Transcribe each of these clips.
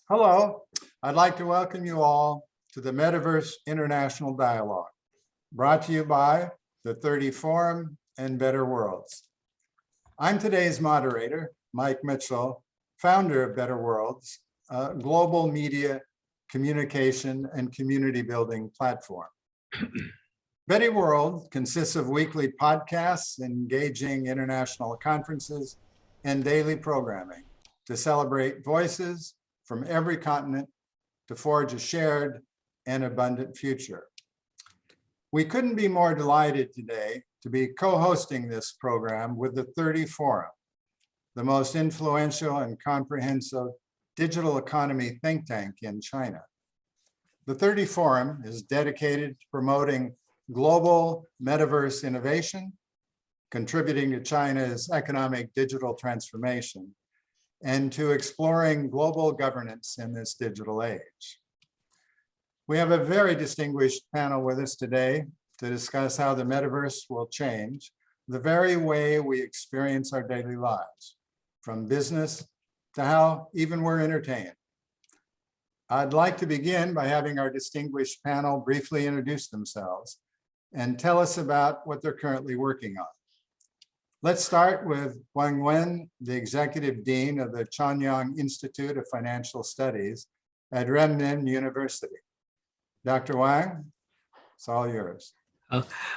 Hello, I'd like to welcome you all to the Metaverse International Dialogue, brought to you by the 30 Forum and Better Worlds. I'm today's moderator, Mike Mitchell, founder of Better Worlds, a global media, communication, and community building platform. Better World consists of weekly podcasts, engaging international conferences, and daily programming to celebrate voices from every continent to forge a shared and abundant future. We couldn't be more delighted today to be co-hosting this program with the 30 Forum, the most influential and comprehensive digital economy think tank in China. The 30 Forum is dedicated to promoting global metaverse innovation, contributing to China's economic digital transformation, and to exploring global governance in this digital age. We have a very distinguished panel with us today to discuss how the metaverse will change the very way we experience our daily lives, from business to how even we're entertained. I'd like to begin by having our distinguished panel briefly introduce themselves and tell us about what they're currently working on. Let's start with Wang Wen, the Executive Dean of the Chonyang Institute of Financial Studies at Renmin University. Dr. Wang, it's all yours.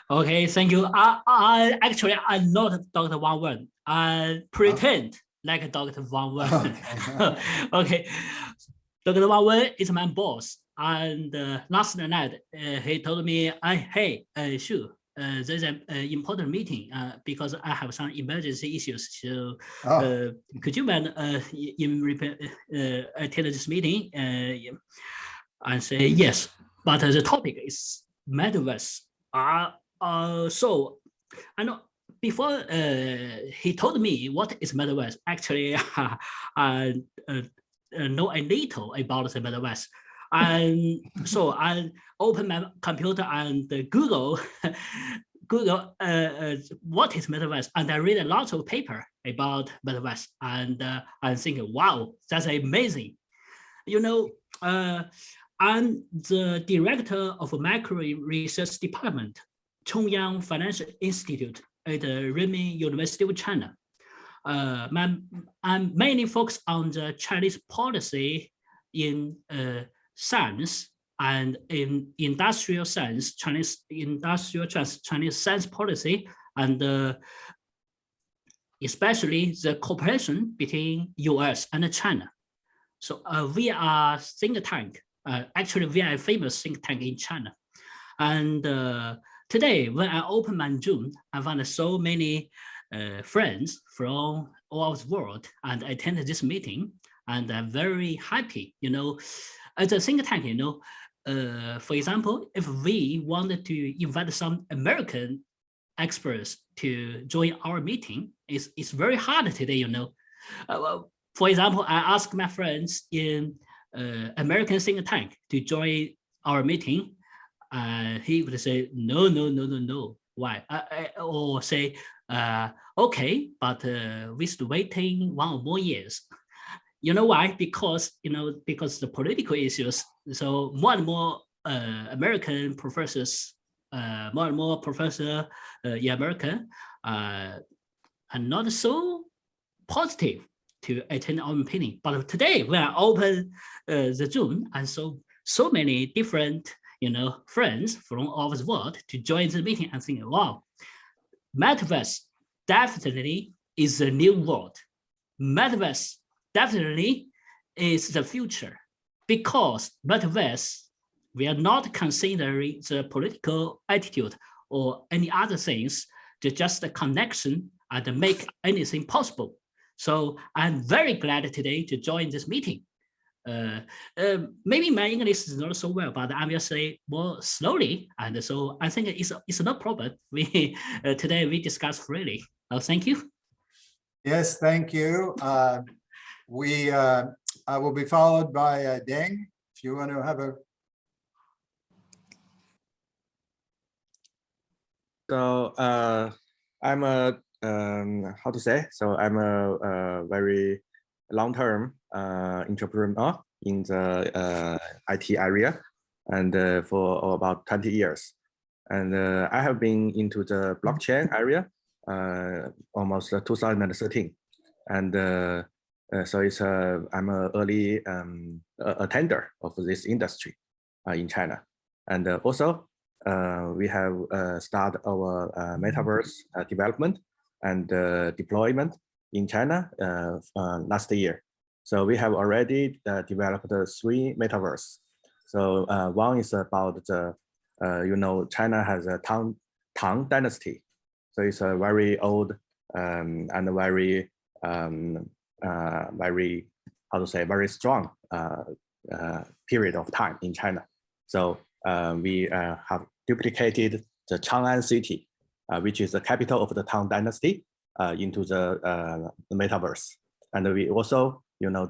Okay, thank you. Actually, I'm not Dr. Wang Wen. I pretend like Dr. Wang Wen. Okay, Dr. Wang Wen is my boss. And last night, he told me, hey, Shu, there's an important meeting because I have some emergency issues. So could you man attend this meeting? And say yes, but the topic is Metaverse. So I know before he told me what is Metaverse, actually I know a little about the Metaverse. And so I open my computer and Google what is Metaverse, and I read a lot of paper about Metaverse, and I'm thinking, wow, that's amazing. You know, I'm the director of macro research department, Chonyang Financial Institute at the Renmin University of China. I'm mainly focused on the Chinese policy in science and in industrial science, Chinese science policy, and especially the cooperation between US and China. So we are a think tank. Actually, we are a famous think tank in China. And today, when I opened my Zoom, I found so many friends from all over the world and attended this meeting. And I'm very happy, you know, as a think tank, you know, for example, if we wanted to invite some American experts to join our meeting, it's very hard today, you know. For example, I asked my friends in American think tank to join our meeting. He would say, no. Why? Or say, okay, but we still waiting 1 or more years. You know why? Because because the political issues. So more and more American professors, more and more professors in America are not so positive to attend our meeting. But today, when I open the Zoom, and so many different friends from all over the world to join the meeting, and think, wow, Metaverse definitely is a new world. Metaverse definitely is the future, because Metaverse, we are not considering the political attitude or any other things, just a connection and make anything possible. So I'm very glad today to join this meeting. Maybe my English is not so well, but I will say more slowly, and so I think it's no problem. We today we discuss freely. Thank you. Yes, thank you. I will be followed by Deng. If you want to have a. So I'm a how to say? So I'm a very long-term entrepreneur. in the IT area, and for about 20 years. And I have been into the blockchain area almost 2013. And so it's I'm an early attender of this industry in China. And also we have started our metaverse development and deployment in China last year. So we have already developed 3 metaverse. So one is about the, you know, China has a Tang dynasty. So it's a very old and very, very, how to say, very strong period of time in China. So we have duplicated the Chonyang city, which is the capital of the Tang dynasty, into the metaverse. And we also, you know,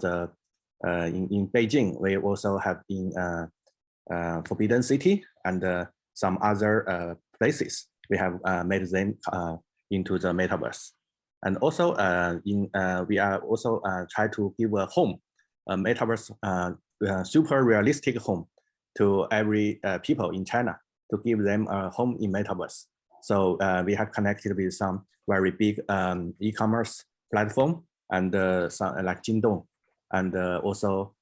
in Beijing, we also have in Forbidden City and some other places. We have made them into the metaverse. And also we are also try to give a home, a metaverse, super realistic home to every people in China, to give them a home in metaverse. So we have connected with some very big e-commerce platform and some like Jingdong, and also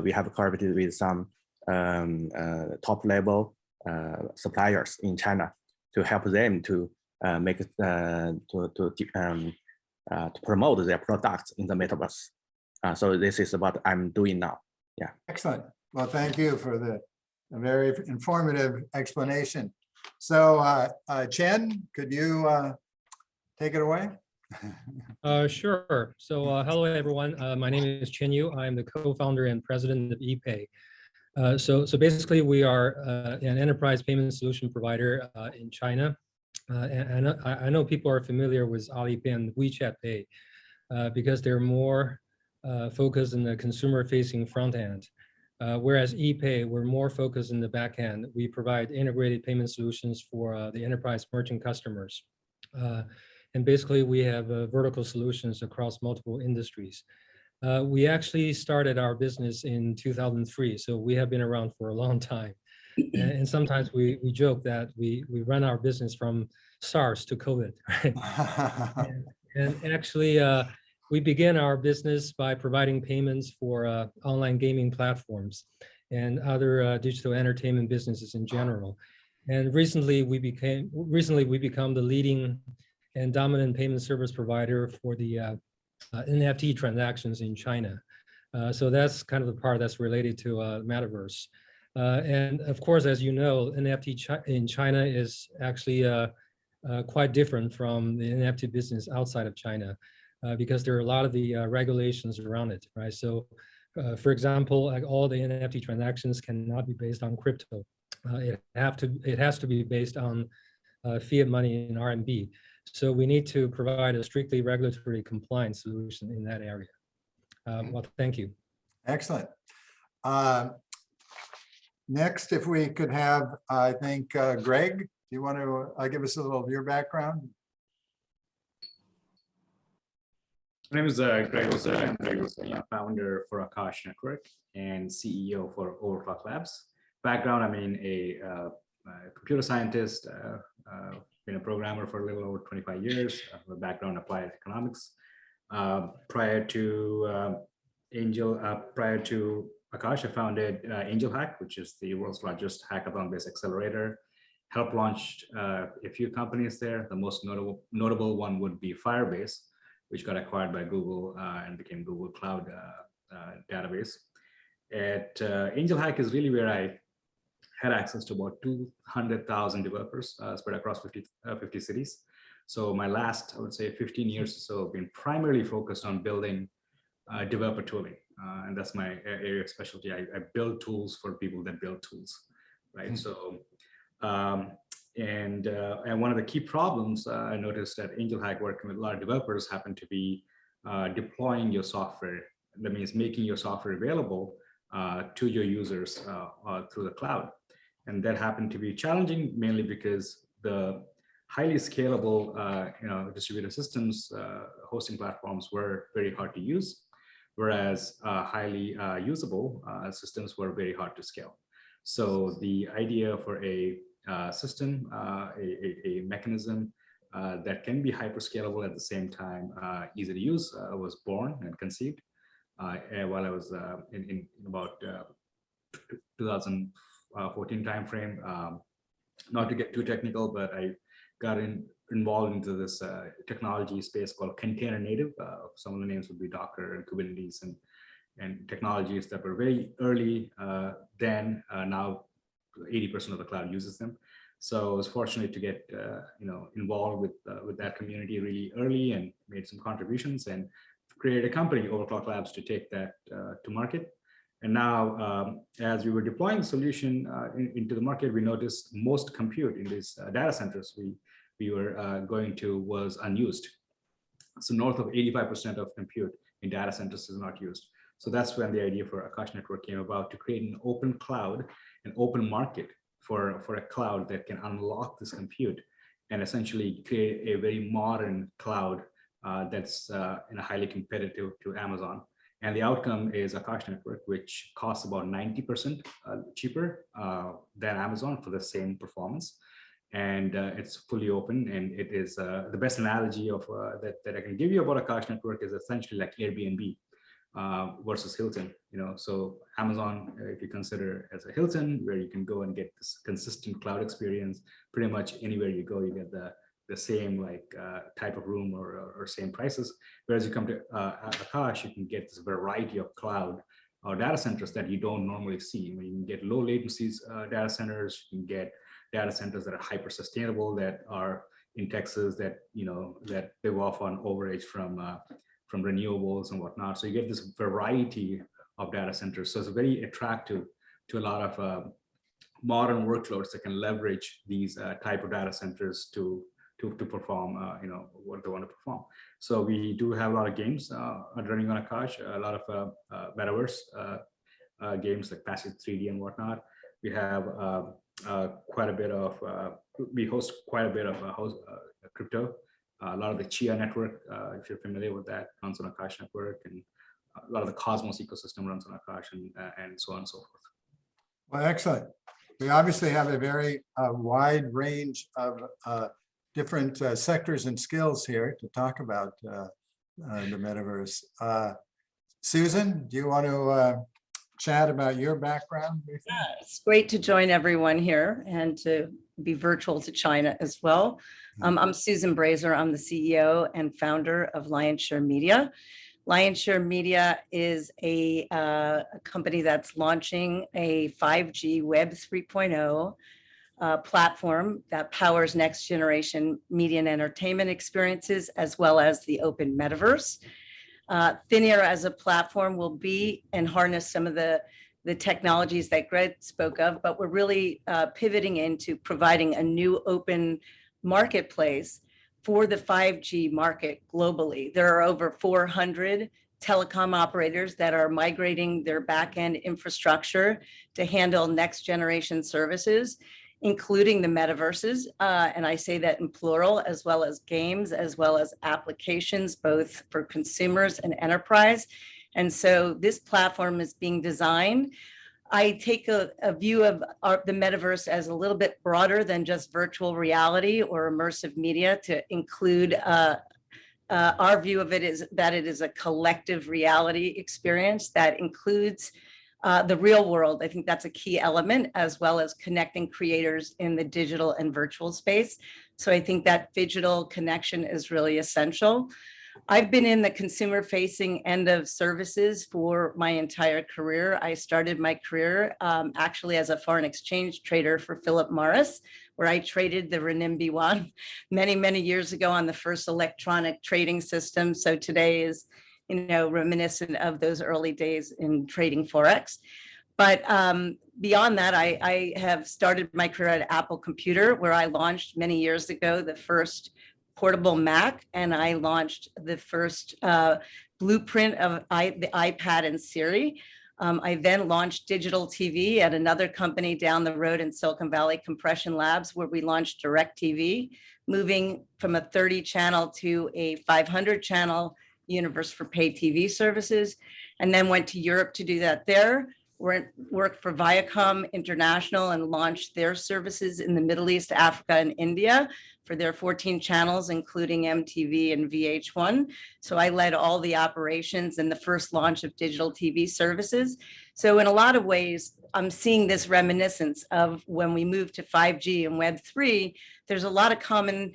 we have collaborated with some top level suppliers in China to help them to make to promote their products in the metaverse. So this is what I'm doing now. Yeah. Excellent. Well, thank you for the very informative explanation. So Chen, could you take it away? Sure. So hello, everyone. My name is Chen Yu. I'm the co-founder and president of Yipay. So basically, we are an enterprise payment solution provider in China. And I know people are familiar with Alipay and WeChat Pay because they're more focused in the consumer-facing front end. Whereas Yipay, we're more focused in the back end. We provide integrated payment solutions for the enterprise merchant customers. And basically, we have vertical solutions across multiple industries. We actually started our business in 2003, so we have been around for a long time. And sometimes we joke that we run our business from SARS to COVID, right? and actually, we began our business by providing payments for online gaming platforms and other digital entertainment businesses in general. And recently, we become the leading and dominant payment service provider for the NFT transactions in China. So that's kind of the part that's related to Metaverse. And of course, as you know, NFT in China is actually quite different from the NFT business outside of China because there are a lot of the regulations around it, right? So for example, like all the NFT transactions cannot be based on crypto. It has to be based on fiat money in RMB. So we need to provide a strictly regulatory compliant solution in that area. Well, thank you. Excellent. Next, if we could have, I think, Greg, do you want to give us a little of your background? My name is Greg. I'm the founder for Akash Network and CEO for Overclock Labs. Background, I'm a computer scientist, been a programmer for a little over 25 years. I have a background applied economics. Prior to Akash, I founded Angel Hack, which is the world's largest hackathon-based accelerator. Helped launch a few companies there. The most notable one would be Firebase, which got acquired by Google and became Google Cloud database. At Angel Hack is really where I had access to about 200,000 developers spread across 50 cities. So my last, I would say, 15 years or so have been primarily focused on building developer tooling. And that's my area of specialty. I build tools for people that build tools, right? So, and one of the key problems I noticed at Angel Hack working with a lot of developers happened to be deploying your software. That means making your software available to your users through the cloud. And that happened to be challenging mainly because the highly scalable distributed systems hosting platforms were very hard to use. whereas highly usable systems were very hard to scale. So the idea for a system, a mechanism that can be hyperscalable at the same time, easy to use, was born and conceived while I was in about 2014 timeframe. Not to get too technical, but I got involved into this technology space called container native. Some of the names would be Docker and Kubernetes and technologies that were very early then. Now 80% of the cloud uses them. So I was fortunate to get involved with that community really early and made some contributions and created a company, Overclock Labs, to take that to market. And now, as we were deploying the solution into the market, we noticed most compute in these data centers we were going to was unused. So north of 85% of compute in data centers is not used. So that's when the idea for Akash Network came about, to create an open cloud, an open market for a cloud that can unlock this compute and essentially create a very modern cloud that's highly competitive to Amazon. And the outcome is Akash Network, which costs about 90% cheaper than Amazon for the same performance. And it's fully open. And it is the best analogy of that I can give you about Akash Network is essentially like Airbnb versus Hilton. So Amazon, if you consider as a Hilton, where you can go and get this consistent cloud experience, pretty much anywhere you go, you get the same type of room or same prices. Whereas you come to Akash, you can get this variety of cloud or data centers that you don't normally see. You can get low latencies data centers, you can get data centers that are hyper sustainable, that are in Texas, that that live off on overage from renewables and whatnot. So you get this variety of data centers. So it's very attractive to a lot of modern workloads that can leverage these type of data centers to perform what they want to perform. So we do have a lot of games running on Akash, a lot of Metaverse games like Passive 3D and whatnot. We have quite a bit of, we host quite a bit of crypto. A lot of the Chia network, if you're familiar with that, runs on Akash Network, and a lot of the Cosmos ecosystem runs on Akash, and so on and so forth. Well, excellent. We obviously have a very wide range of different sectors and skills here to talk about the metaverse. Susan, do you want to chat about your background? Yeah, it's great to join everyone here and to be virtual to China as well. I'm Susan Brazier. I'm the CEO and founder of Lionshare Media. Lionshare Media is a company that's launching a 5G Web 3.0 platform that powers next generation media and entertainment experiences, as well as the open metaverse. Thin Air as a platform will be and harness some of the technologies that Greg spoke of, but we're really pivoting into providing a new open marketplace for the 5G market globally. There are over 400 telecom operators that are migrating their back-end infrastructure to handle next generation services, including the metaverses. And I say that in plural, as well as games, as well as applications, both for consumers and enterprise. And so this platform is being designed. I take a view of the metaverse as a little bit broader than just virtual reality or immersive media, to include our view of it is that it is a collective reality experience that includes the real world. I think that's a key element, as well as connecting creators in the digital and virtual space. So I think that digital connection is really essential. I've been in the consumer facing end of services for my entire career. I started my career actually as a foreign exchange trader for Philip Morris, where I traded the Renmin yuan many, many years ago on the first electronic trading system. So today is, reminiscent of those early days in trading Forex. But beyond that, I have started my career at Apple Computer, where I launched many years ago the first portable Mac, and I launched the first blueprint of the iPad and Siri. I then launched digital TV at another company down the road in Silicon Valley, Compression Labs, where we launched DirecTV, moving from a 30 channel to a 500 channel universe for pay TV services, and then went to Europe to do that there. Worked for Viacom International and launched their services in the Middle East, Africa, and India for their 14 channels, including MTV and VH1. So I led all the operations and the first launch of digital TV services. So in a lot of ways, I'm seeing this reminiscence of when we moved to 5G and Web3. There's a lot of common,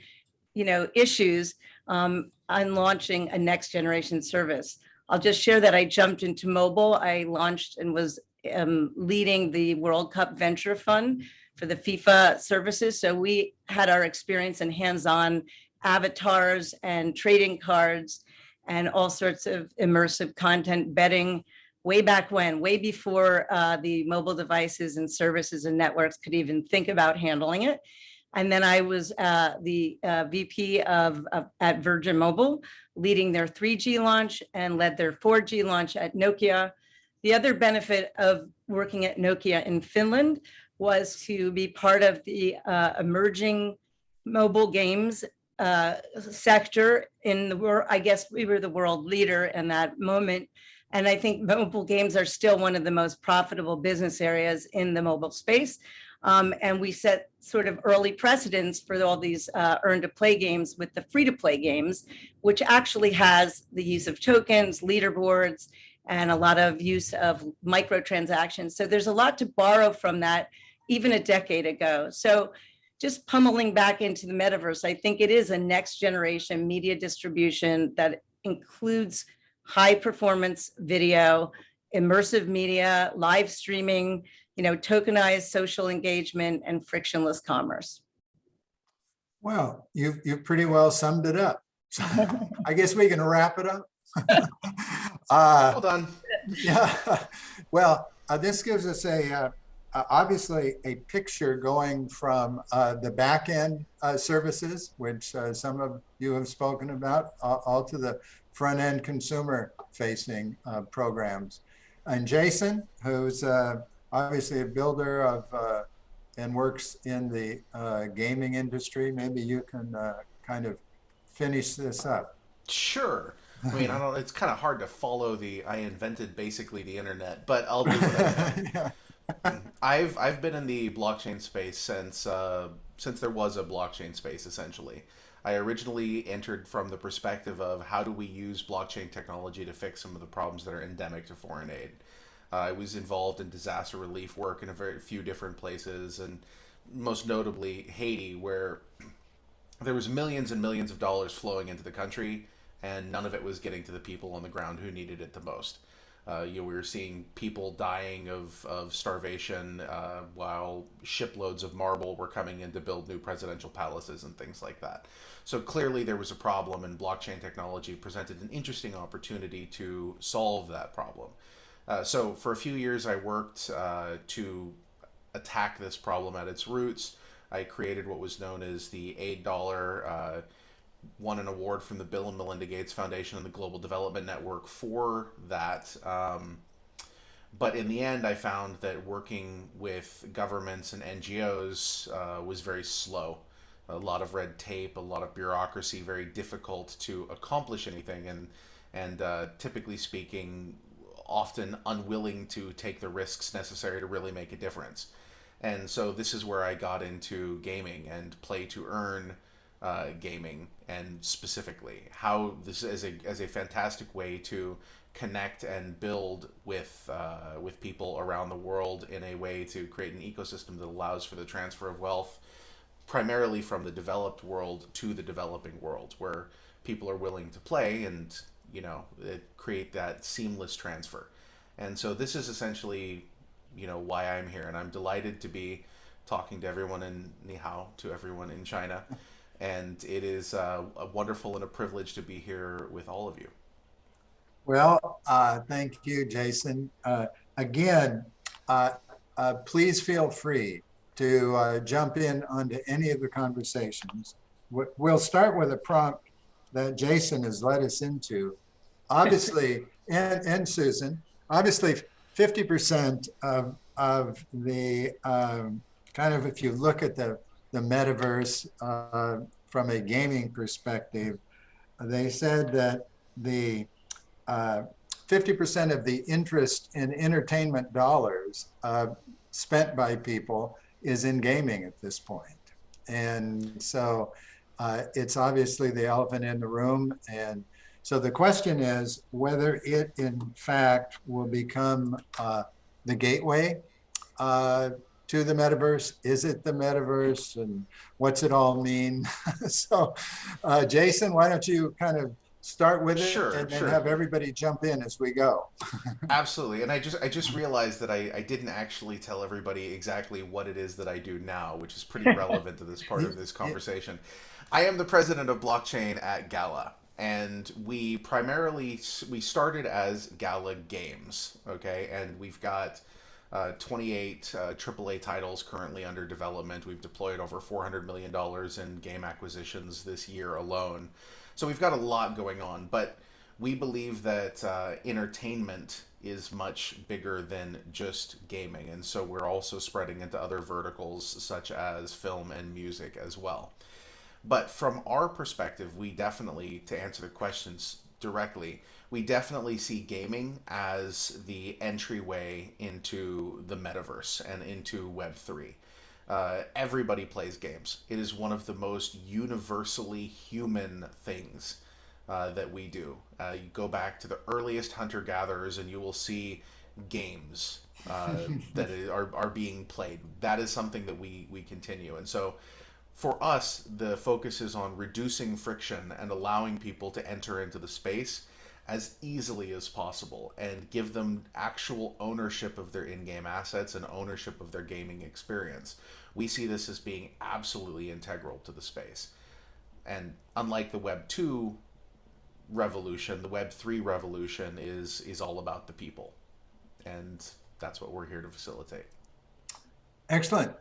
issues on launching a next generation service. I'll just share that I jumped into mobile. I launched and was leading the World Cup Venture Fund for the FIFA services. So we had our experience in hands-on avatars and trading cards and all sorts of immersive content betting way back when, way before the mobile devices and services and networks could even think about handling it. And then I was the VP at Virgin Mobile, leading their 3G launch and led their 4G launch at Nokia. The other benefit of working at Nokia in Finland was to be part of the emerging mobile games sector in the world. I guess we were the world leader in that moment. And I think mobile games are still one of the most profitable business areas in the mobile space. And we set sort of early precedents for all these earn to play games with the free to play games, which actually has the use of tokens, leaderboards, and a lot of use of microtransactions. So there's a lot to borrow from that, even a decade ago. So just pummeling back into the metaverse, I think it is a next generation media distribution that includes high performance video, immersive media, live streaming, tokenized social engagement, and frictionless commerce. Well, you've pretty well summed it up. So I guess we can wrap it up. Well done. Yeah. Well, this gives us obviously a picture going from the back end services, which some of you have spoken about, all to the front end consumer facing programs. And Jason, who's obviously a builder of and works in the gaming industry, maybe you can kind of finish this up. Sure. I mean, it's kind of hard to follow I invented basically the internet, but I'll do what I can. Yeah. I've been in the blockchain space since there was a blockchain space, essentially. I originally entered from the perspective of how do we use blockchain technology to fix some of the problems that are endemic to foreign aid. I was involved in disaster relief work in a very few different places, and most notably Haiti, where there was millions and millions of dollars flowing into the country, and none of it was getting to the people on the ground who needed it the most. We were seeing people dying of starvation while shiploads of marble were coming in to build new presidential palaces and things like that. So clearly there was a problem, and blockchain technology presented an interesting opportunity to solve that problem. So for a few years I worked to attack this problem at its roots. I created what was known as the $8, won an award from the Bill and Melinda Gates Foundation and the Global Development Network for that. But in the end, I found that working with governments and NGOs was very slow. A lot of red tape, a lot of bureaucracy, very difficult to accomplish anything, and typically speaking, often unwilling to take the risks necessary to really make a difference. And so this is where I got into gaming and play to earn gaming, and specifically how this is as a fantastic way to connect and build with people around the world in a way to create an ecosystem that allows for the transfer of wealth, primarily from the developed world to the developing world, where people are willing to play and create that seamless transfer. And so this is essentially why I'm here, and I'm delighted to be talking to everyone in Ni Hao, to everyone in China. And it is a wonderful and a privilege to be here with all of you. Well, thank you, Jason. Again, please feel free to jump in onto any of the conversations. We'll start with a prompt that Jason has led us into. Obviously, and Susan, obviously 50% of the kind of, if you look at the metaverse from a gaming perspective, they said that the 50% of the interest in entertainment dollars spent by people is in gaming at this point. And so it's obviously the elephant in the room. And so the question is whether it in fact will become the gateway to the metaverse. Is it the metaverse, and what's it all mean? So Jason, why don't you kind of start with it Sure, and then sure. have everybody jump in as we go. Absolutely. And I just realized that I didn't actually tell everybody exactly what it is that I do now, which is pretty relevant to this part of this conversation. I am the president of blockchain at Gala, and we started as Gala Games, okay? And we've got 28 AAA titles currently under development. We've deployed over $400 million in game acquisitions this year alone. So we've got a lot going on, but we believe that entertainment is much bigger than just gaming. And so we're also spreading into other verticals such as film and music as well. But from our perspective, we definitely, to answer the questions directly, we definitely see gaming as the entryway into the metaverse and into Web3. Everybody plays games. It is one of the most universally human things that we do. You go back to the earliest hunter-gatherers and you will see games that are being played. That is something that we continue. And so for us, the focus is on reducing friction and allowing people to enter into the space as easily as possible and give them actual ownership of their in-game assets and ownership of their gaming experience. We see this as being absolutely integral to the space. And unlike the Web 2 revolution, the Web 3 revolution is all about the people. And that's what we're here to facilitate. Excellent.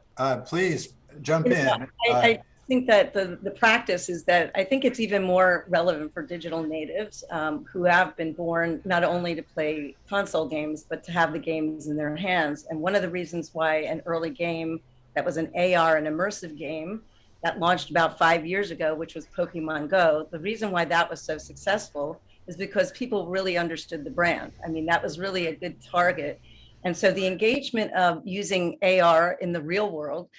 Please jump in. I think that the practice is that I think it's even more relevant for digital natives who have been born not only to play console games, but to have the games in their hands. And one of the reasons why an early game that was an AR and immersive game that launched about 5 years ago, which was Pokemon Go, the reason why that was so successful is because people really understood the brand. I mean, that was really a good target. And so the engagement of using AR in the real world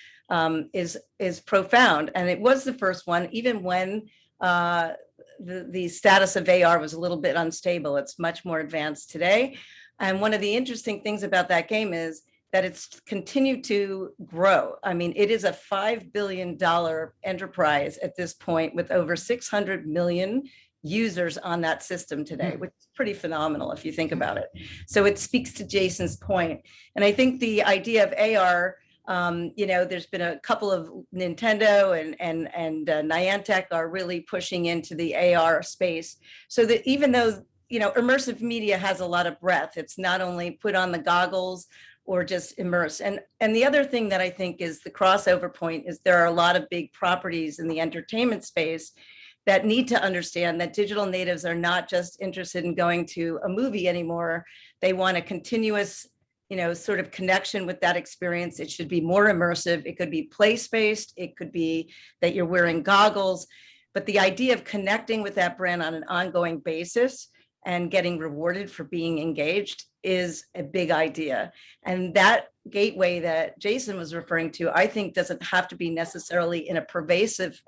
is profound. And it was the first one, even when the status of AR was a little bit unstable. It's much more advanced today. And one of the interesting things about that game is that it's continued to grow. I mean, it is a $5 billion enterprise at this point with over 600 million users on that system today, which is pretty phenomenal if you think about it. So it speaks to Jason's point. And I think the idea of AR, there's been a couple of Nintendo and Niantic are really pushing into the AR space. So that even though, immersive media has a lot of breadth, it's not only put on the goggles or just immerse. And the other thing that I think is the crossover point is there are a lot of big properties in the entertainment space that need to understand that digital natives are not just interested in going to a movie anymore. They want a continuous, sort of connection with that experience. It should be more immersive. It could be place-based. It could be that you're wearing goggles. But the idea of connecting with that brand on an ongoing basis and getting rewarded for being engaged is a big idea. And that gateway that Jason was referring to, I think doesn't have to be necessarily in a pervasive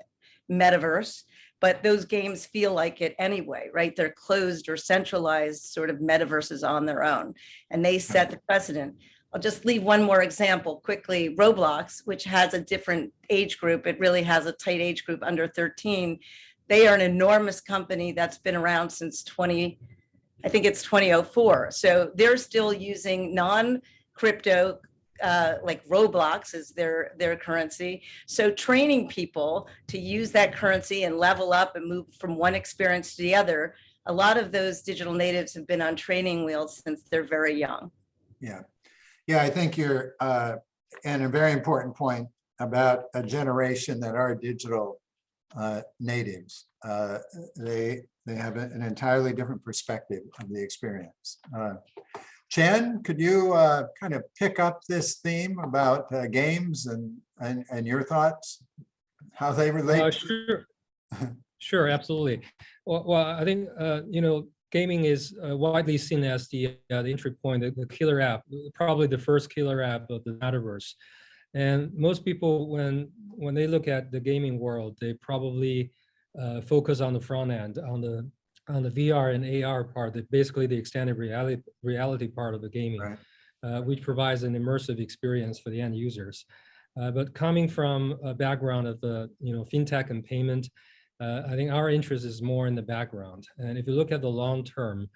metaverse, but those games feel like it anyway, right? They're closed or centralized sort of metaverses on their own, and they set the precedent. I'll just leave one more example quickly. Roblox, which has a different age group, it really has a tight age group under 13. They are an enormous company that's been around since 2004. So they're still using non-crypto, like Roblox is their currency. So training people to use that currency and level up and move from one experience to the other. A lot of those digital natives have been on training wheels since they're very young. Yeah, I think you're, and a very important point about a generation that are digital natives. They have an entirely different perspective of the experience. Chen, could you kind of pick up this theme about games and your thoughts, how they relate? Sure. Sure, absolutely. Well, I think gaming is widely seen as the entry point, the killer app, probably the first killer app of the metaverse. And most people, when they look at the gaming world, they probably focus on the front end, on the VR and AR part, that basically the extended reality part of the gaming, right. Which provides an immersive experience for the end users. But coming from a background of fintech and payment, I think our interest is more in the background. And if you look at the long term,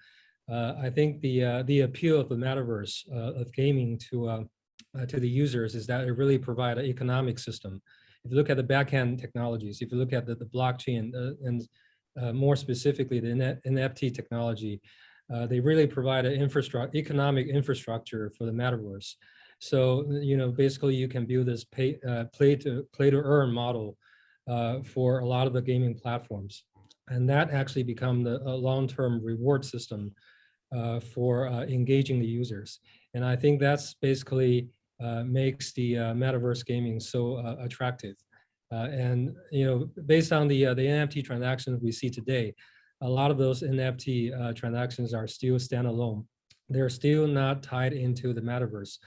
I think the appeal of the metaverse of gaming to the users is that it really provides an economic system. If you look at the backend technologies, if you look at the blockchain and more specifically the NFT technology, they really provide an economic infrastructure for the metaverse. So basically you can build this play to earn model for a lot of the gaming platforms, and that actually become a long-term reward system for engaging the users. And I think that's basically makes the metaverse gaming so attractive. And based on the NFT transactions we see today, a lot of those NFT transactions are still standalone. They're still not tied into the metaverse.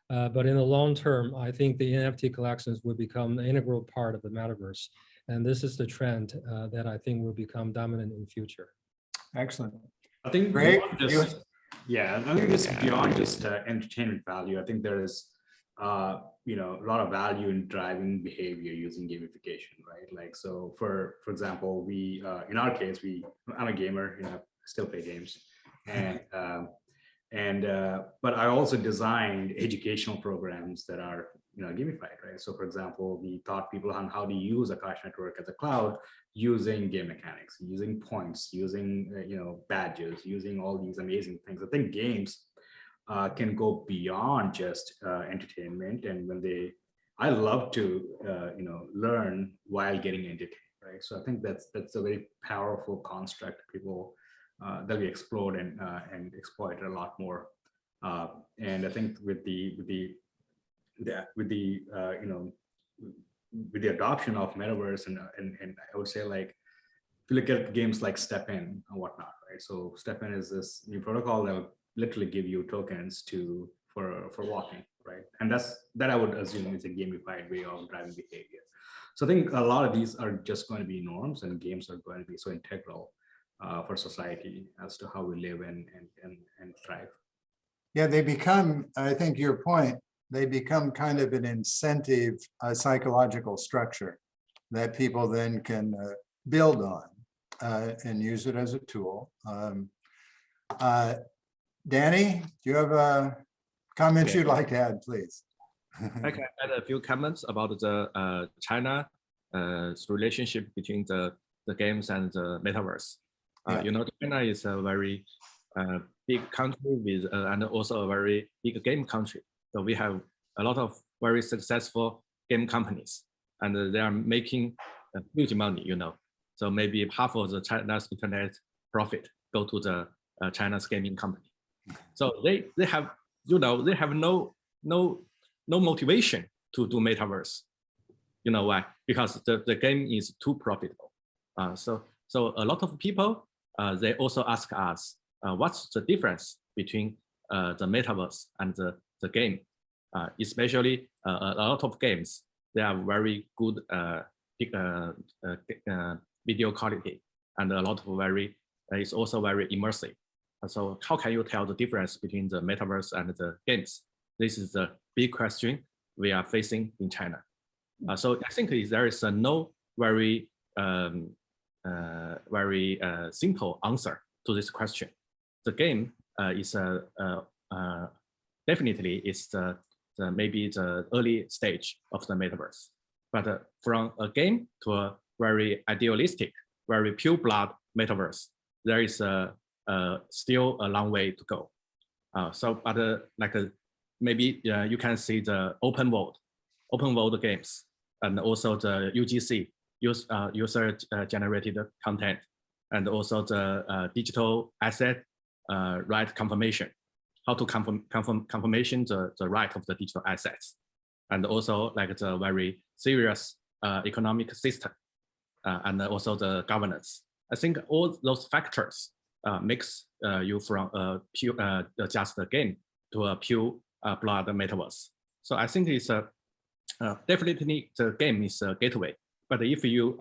But in the long term, I think the NFT collections will become an integral part of the metaverse. And this is the trend that I think will become dominant in the future. Excellent. I think Greg, I think it's beyond just entertainment value. I think there is a lot of value in driving behavior using gamification, right? Like, so for example, we in our case, I'm a gamer, still play games, and but I also designed educational programs that are gamified, right? So for example, we taught people on how to use Akash Network as a cloud using game mechanics, using points, using badges, using all these amazing things. I think games can go beyond just entertainment, and I love to learn while getting entertained, right? So I think that's a very powerful construct people that we explored and exploited a lot more. And I think with the adoption of metaverse and I would say, like, if you look at games like Step In and whatnot, right? So Step In is this new protocol that would literally give you tokens for walking, right? And that I would assume is a gamified way of driving behavior. So I think a lot of these are just going to be norms, and games are going to be so integral for society as to how we live and thrive. Yeah, they become, I think your point, they become kind of an incentive, psychological structure that people then can build on and use it as a tool. Danny, do you have comments you'd like to add, please? I can add a few comments about the relationship between the games and the metaverse. China is a very big country with and also a very big game country. So we have a lot of very successful game companies, and they are making huge money. So maybe half of the China's internet profit go to the China's gaming company. So they have no motivation to do metaverse. You know why? Because the game is too profitable. So a lot of people they also ask us, what's the difference between the metaverse and the game? Especially a lot of games, they are very good video quality, and a lot of it's also very immersive. So how can you tell the difference between the metaverse and the games? This is the big question we are facing in China. So I think there is no very simple answer to this question. The game is definitely is maybe the early stage of the metaverse, but from a game to a very idealistic, very pure blood metaverse, there is still a long way to go. Maybe you can see the open world games, and also the UGC, user generated content, and also the digital asset right confirmation, how to confirmation the right of the digital assets, and also like the very serious economic system. and also the governance. I think all those factors makes you from a pure just a game to a pure blood metaverse. So I think it's definitely the game is a gateway. But if you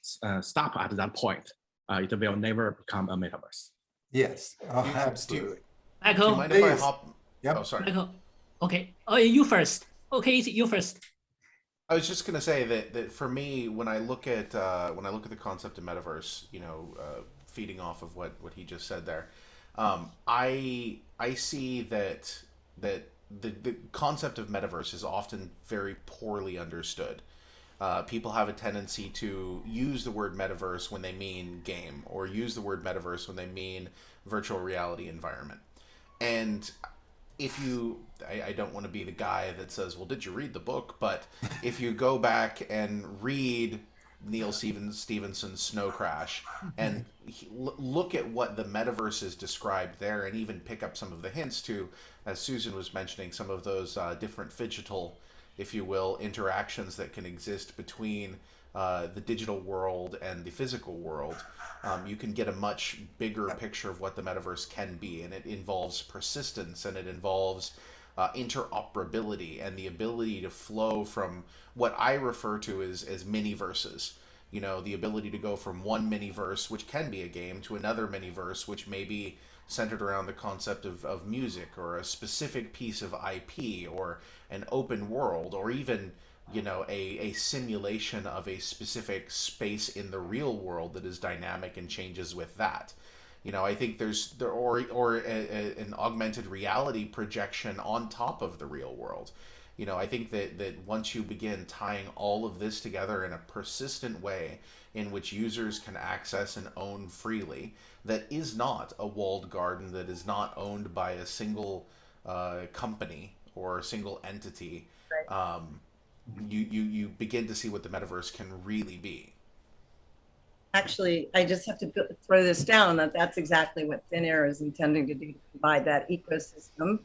stop at that point, it will never become a metaverse. Yes, oh, Do you- absolutely. Do you Michael, mind if I Please. hop? Yep. Oh, sorry. Michael. Okay. Oh, you first. Okay, you first. I was just going to say that for me, when I look at the concept of metaverse, feeding off of what he just said there, I see that the concept of metaverse is often very poorly understood. People have a tendency to use the word metaverse when they mean game, or use the word metaverse when they mean virtual reality environment. And if you, I don't want to be the guy that says, well, did you read the book? But if you go back and read Neil Stephenson's Snow Crash and look at what the metaverse is described there, and even pick up some of the hints to, as Susan was mentioning, some of those different phygital, if you will, interactions that can exist between the digital world and the physical world, you can get a much bigger picture of what the metaverse can be. And it involves persistence, and it involves interoperability, and the ability to flow from what I refer to as mini-verses. The ability to go from one mini-verse, which can be a game, to another mini-verse, which may be centered around the concept of music, or a specific piece of IP, or an open world, or even a simulation of a specific space in the real world that is dynamic and changes with that. I think an augmented reality projection on top of the real world. I think that once you begin tying all of this together in a persistent way in which users can access and own freely, that is not a walled garden, that is not owned by a single company or a single entity, Right. You begin to see what the metaverse can really be. Actually, I just have to throw this down, that's exactly what Thin Air is intending to do, to provide that ecosystem.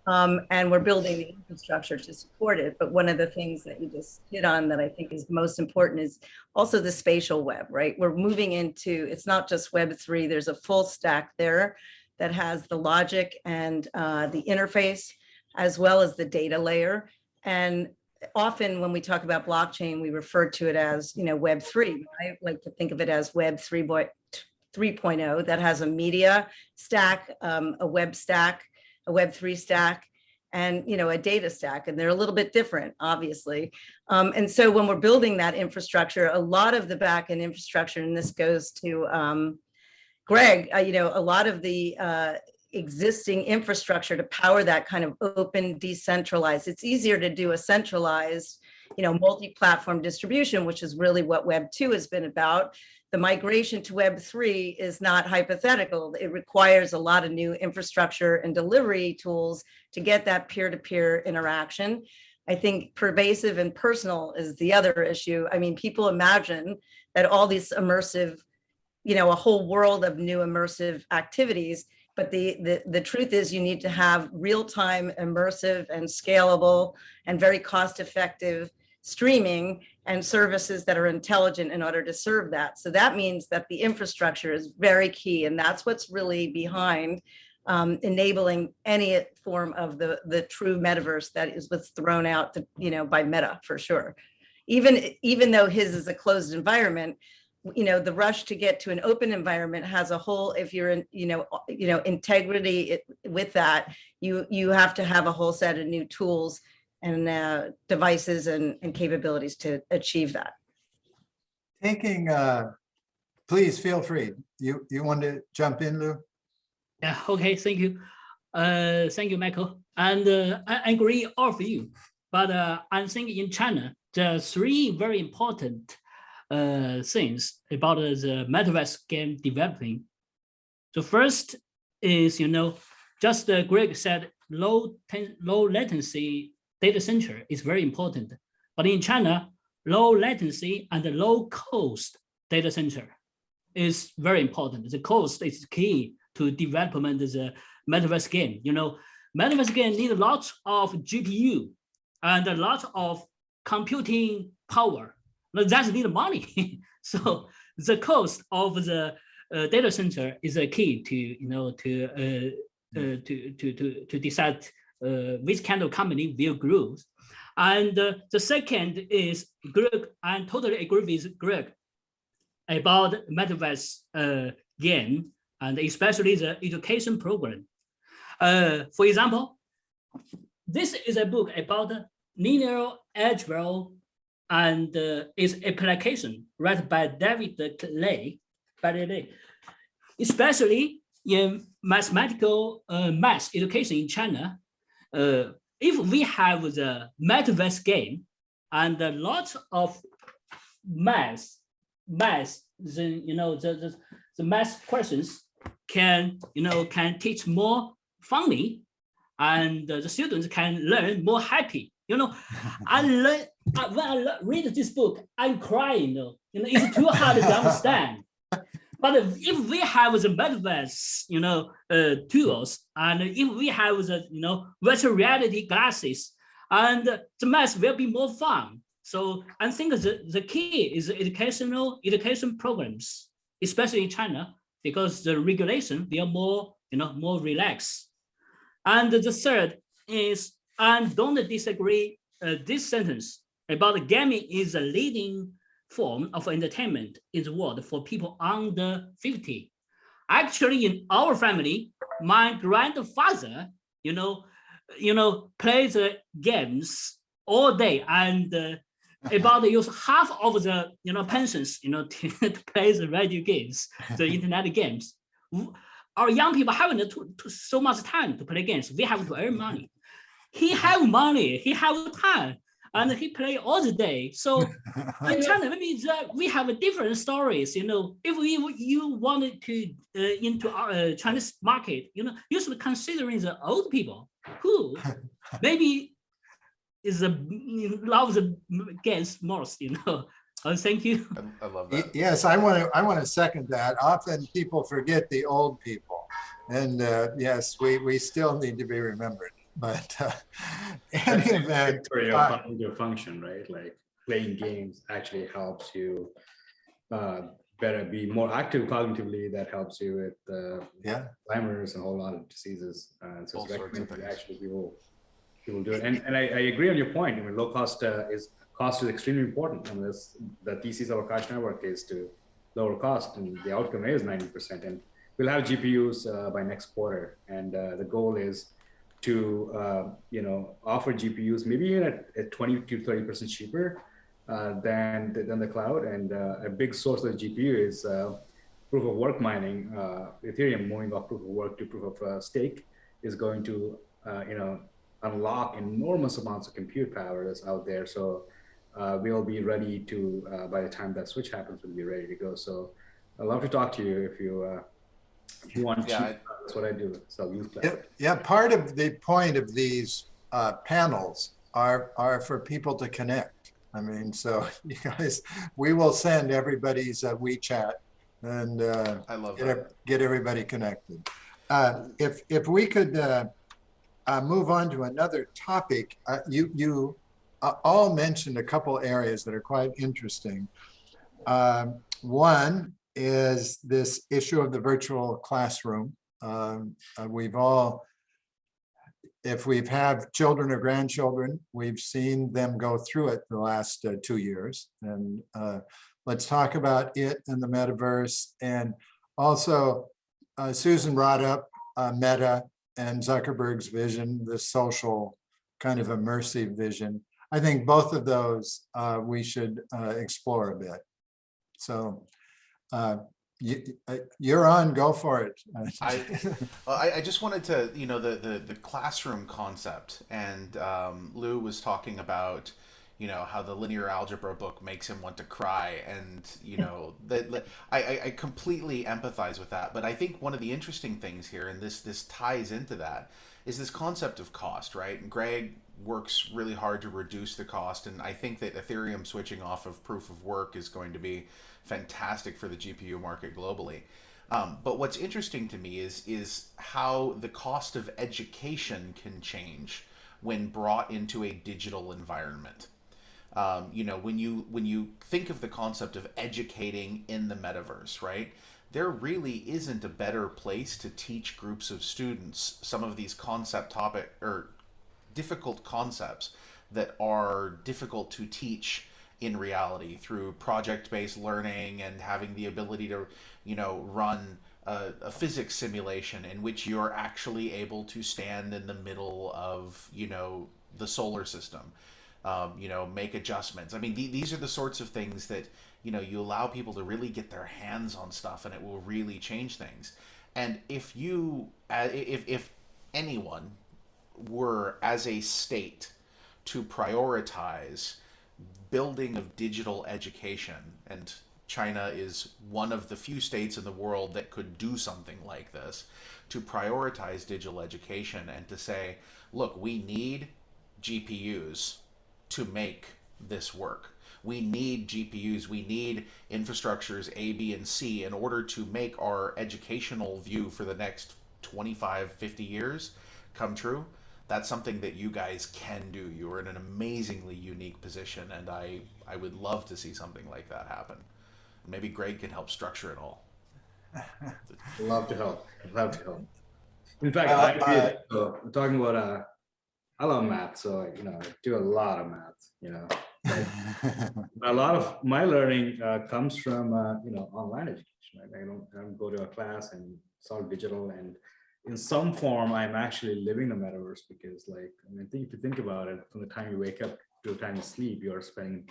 And we're building the infrastructure to support it. But one of the things that you just hit on that I think is most important is also the spatial web, right? We're moving into, it's not just Web3, there's a full stack there that has the logic and the interface, as well as the data layer. And often when we talk about blockchain, we refer to it as, Web3. I like to think of it as Web 3.0 that has a media stack, a web stack, a Web3 stack, and a data stack, and they're a little bit different, obviously. And so when we're building that infrastructure, a lot of the backend infrastructure, and this goes to Greg, a lot of the existing infrastructure to power that kind of open, decentralized. It's easier to do a centralized, multi-platform distribution, which is really what Web 2 has been about. The migration to Web 3 is not hypothetical. It requires a lot of new infrastructure and delivery tools to get that peer-to-peer interaction. I think pervasive and personal is the other issue. I mean, people imagine that all these immersive, a whole world of new immersive activities, but the truth is you need to have real-time, immersive, and scalable and very cost-effective streaming and services that are intelligent in order to serve that. So that means that the infrastructure is very key, and that's what's really behind enabling any form of the true metaverse that is what's thrown out, by Meta for sure. Even though his is a closed environment, the rush to get to an open environment has a whole, if you're in, integrity with that, you have to have a whole set of new tools and devices and capabilities to achieve that. Please feel free. You want to jump in, Lou? Yeah, okay, thank you. Thank you, Michael. And I agree all of you, but I think in China, there are three very important things about the metaverse game developing. The first is, just Greg said, low latency data center is very important. But in China, low latency and low cost data center is very important. The cost is key to development of the metaverse game. Metaverse game need lots of GPU and a lot of computing power That's need money. So the cost of the data center is a key to decide which kind of company will grow. And the second is Greg. I totally agree with Greg about Metaverse game, and especially the education program. For example, this is a book about linear algebra and its application, read by David Lay, especially in mathematical math education in China. If we have the Metaverse game and a lot of math, then the math questions can teach more funny, and the students can learn more happy. When I read this book, I'm crying. It's too hard to understand. But if we have the Metaverse, tools, and if we have the virtual reality glasses, and the math will be more fun. So I think the key is education programs, especially in China, because the regulation will more relaxed. And the third is, I don't disagree this sentence about gaming is a leading form of entertainment in the world for people under 50. Actually, in our family, my grandfather, plays games all day, and about use half of the pensions to play the video games, the internet games. Our young people haven't so much time to play games. We have to earn money. He have money, he have time, and he play all the day. So in China, maybe we have different stories. If you wanted to into our Chinese market, you should considering the old people who maybe is loves the games most. Thank you. I love that. Yes, I want to second that. Often people forget the old people, and yes, we still need to be remembered. But any event, for your cognitive function, right? Like playing games actually helps you better be more active cognitively. That helps you with Alzheimer's and a whole lot of diseases. So it's recommended that actually people do it. And I agree on your point. I mean, low cost is extremely important. And the thesis of Akash Network is to lower cost, and the outcome is 90%. And we'll have GPUs by next quarter, and the goal is to offer GPUs maybe even at 20 to 30% cheaper than the cloud. And a big source of the GPU is proof of work mining. Ethereum moving off proof of work to proof of stake is going to unlock enormous amounts of compute power that's out there. So we'll be ready to by the time that switch happens, we'll be ready to go. So I'd love to talk to you if you want to. That's what I do. So use cloud. Yeah, part of the point of these panels are for people to connect. I mean, so you guys, we will send everybody's WeChat and I love get everybody connected. If we could move on to another topic, you all mentioned a couple areas that are quite interesting. One is this issue of the virtual classroom. We've all, if we've have children or grandchildren, we've seen them go through it the last 2 years. And let's talk about it in the metaverse. And also, Susan brought up Meta and Zuckerberg's vision, the social kind of immersive vision. I think both of those we should explore a bit. So you're on, go for it. I just wanted to, the classroom concept, and Lou was talking about, how the linear algebra book makes him want to cry, and that I completely empathize with that. But I think one of the interesting things here, and this ties into that, is this concept of cost, right? And Greg works really hard to reduce the cost, and I think that Ethereum switching off of proof of work is going to be fantastic for the GPU market globally. But what's interesting to me is how the cost of education can change when brought into a digital environment. You know, when you think of the concept of educating in the metaverse, right? There really isn't a better place to teach groups of students some of these difficult concepts that are difficult to teach in reality through project-based learning and having the ability to, you know, run a physics simulation in which you're actually able to stand in the middle of, you know, the solar system, you know, make adjustments. I mean, these are the sorts of things that, you know, you allow people to really get their hands on stuff, and it will really change things. And if you, if anyone were as a state to prioritize building of digital education, and China is one of the few states in the world that could do something like this, to prioritize digital education and to say, look, we need GPUs to make this work. We need GPUs, we need infrastructures A, B, and C in order to make our educational view for the next 25, 50 years come true. That's something that you guys can do. You are in an amazingly unique position, and I would love to see something like that happen. Maybe Greg can help structure it all. Love to help. Love to help. In fact, I did. So talking about I love math, so you know, I do a lot of math. You know, a lot of my learning comes from you know, online education. Right? I don't go to a class, and it's all digital, and in some form, I'm actually living the metaverse, because, like, I mean, if you think about it, from the time you wake up to the time you sleep, you're spending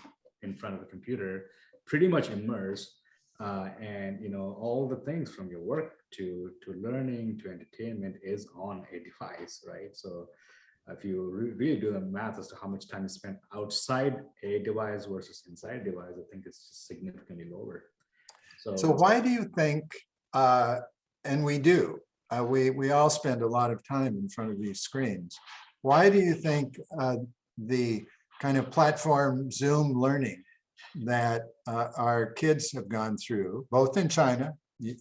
in front of a computer, pretty much immersed, and you know, all the things from your work to learning to entertainment is on a device, right? So if you really do the math as to how much time you spend outside a device versus inside a device, I think it's just significantly lower. So why do you think, and we do, we all spend a lot of time in front of these screens. Why do you think the kind of platform Zoom learning that our kids have gone through, both in China,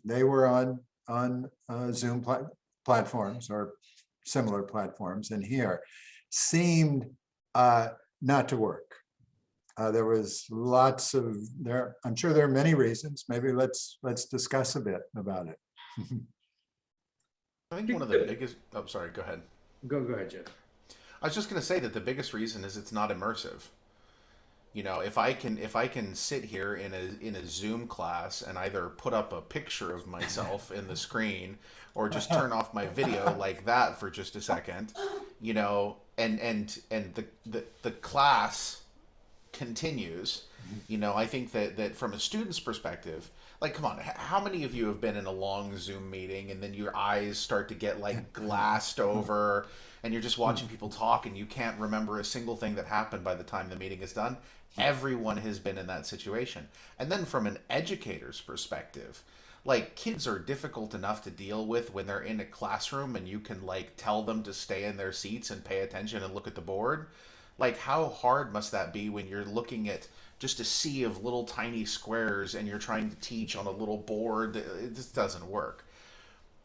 they were on Zoom platforms or similar platforms, and here seemed not to work? There was lots of I'm sure there are many reasons. Maybe let's discuss a bit about it. I think one of the biggest, oh, sorry, go ahead. Go ahead, Jeff. I was just going to say that the biggest reason is it's not immersive. You know, if I can sit here in a Zoom class and either put up a picture of myself in the screen or just turn off my video like that for just a second, you know, and the class continues, you know, I think that from a student's perspective, like, come on, how many of you have been in a long Zoom meeting and then your eyes start to get like glassed over and you're just watching people talk and you can't remember a single thing that happened by the time the meeting is done? Everyone has been in that situation. And then from an educator's perspective, like, kids are difficult enough to deal with when they're in a classroom and you can like tell them to stay in their seats and pay attention and look at the board. Like, how hard must that be when you're looking at just a sea of little tiny squares and you're trying to teach on a little board? It just doesn't work.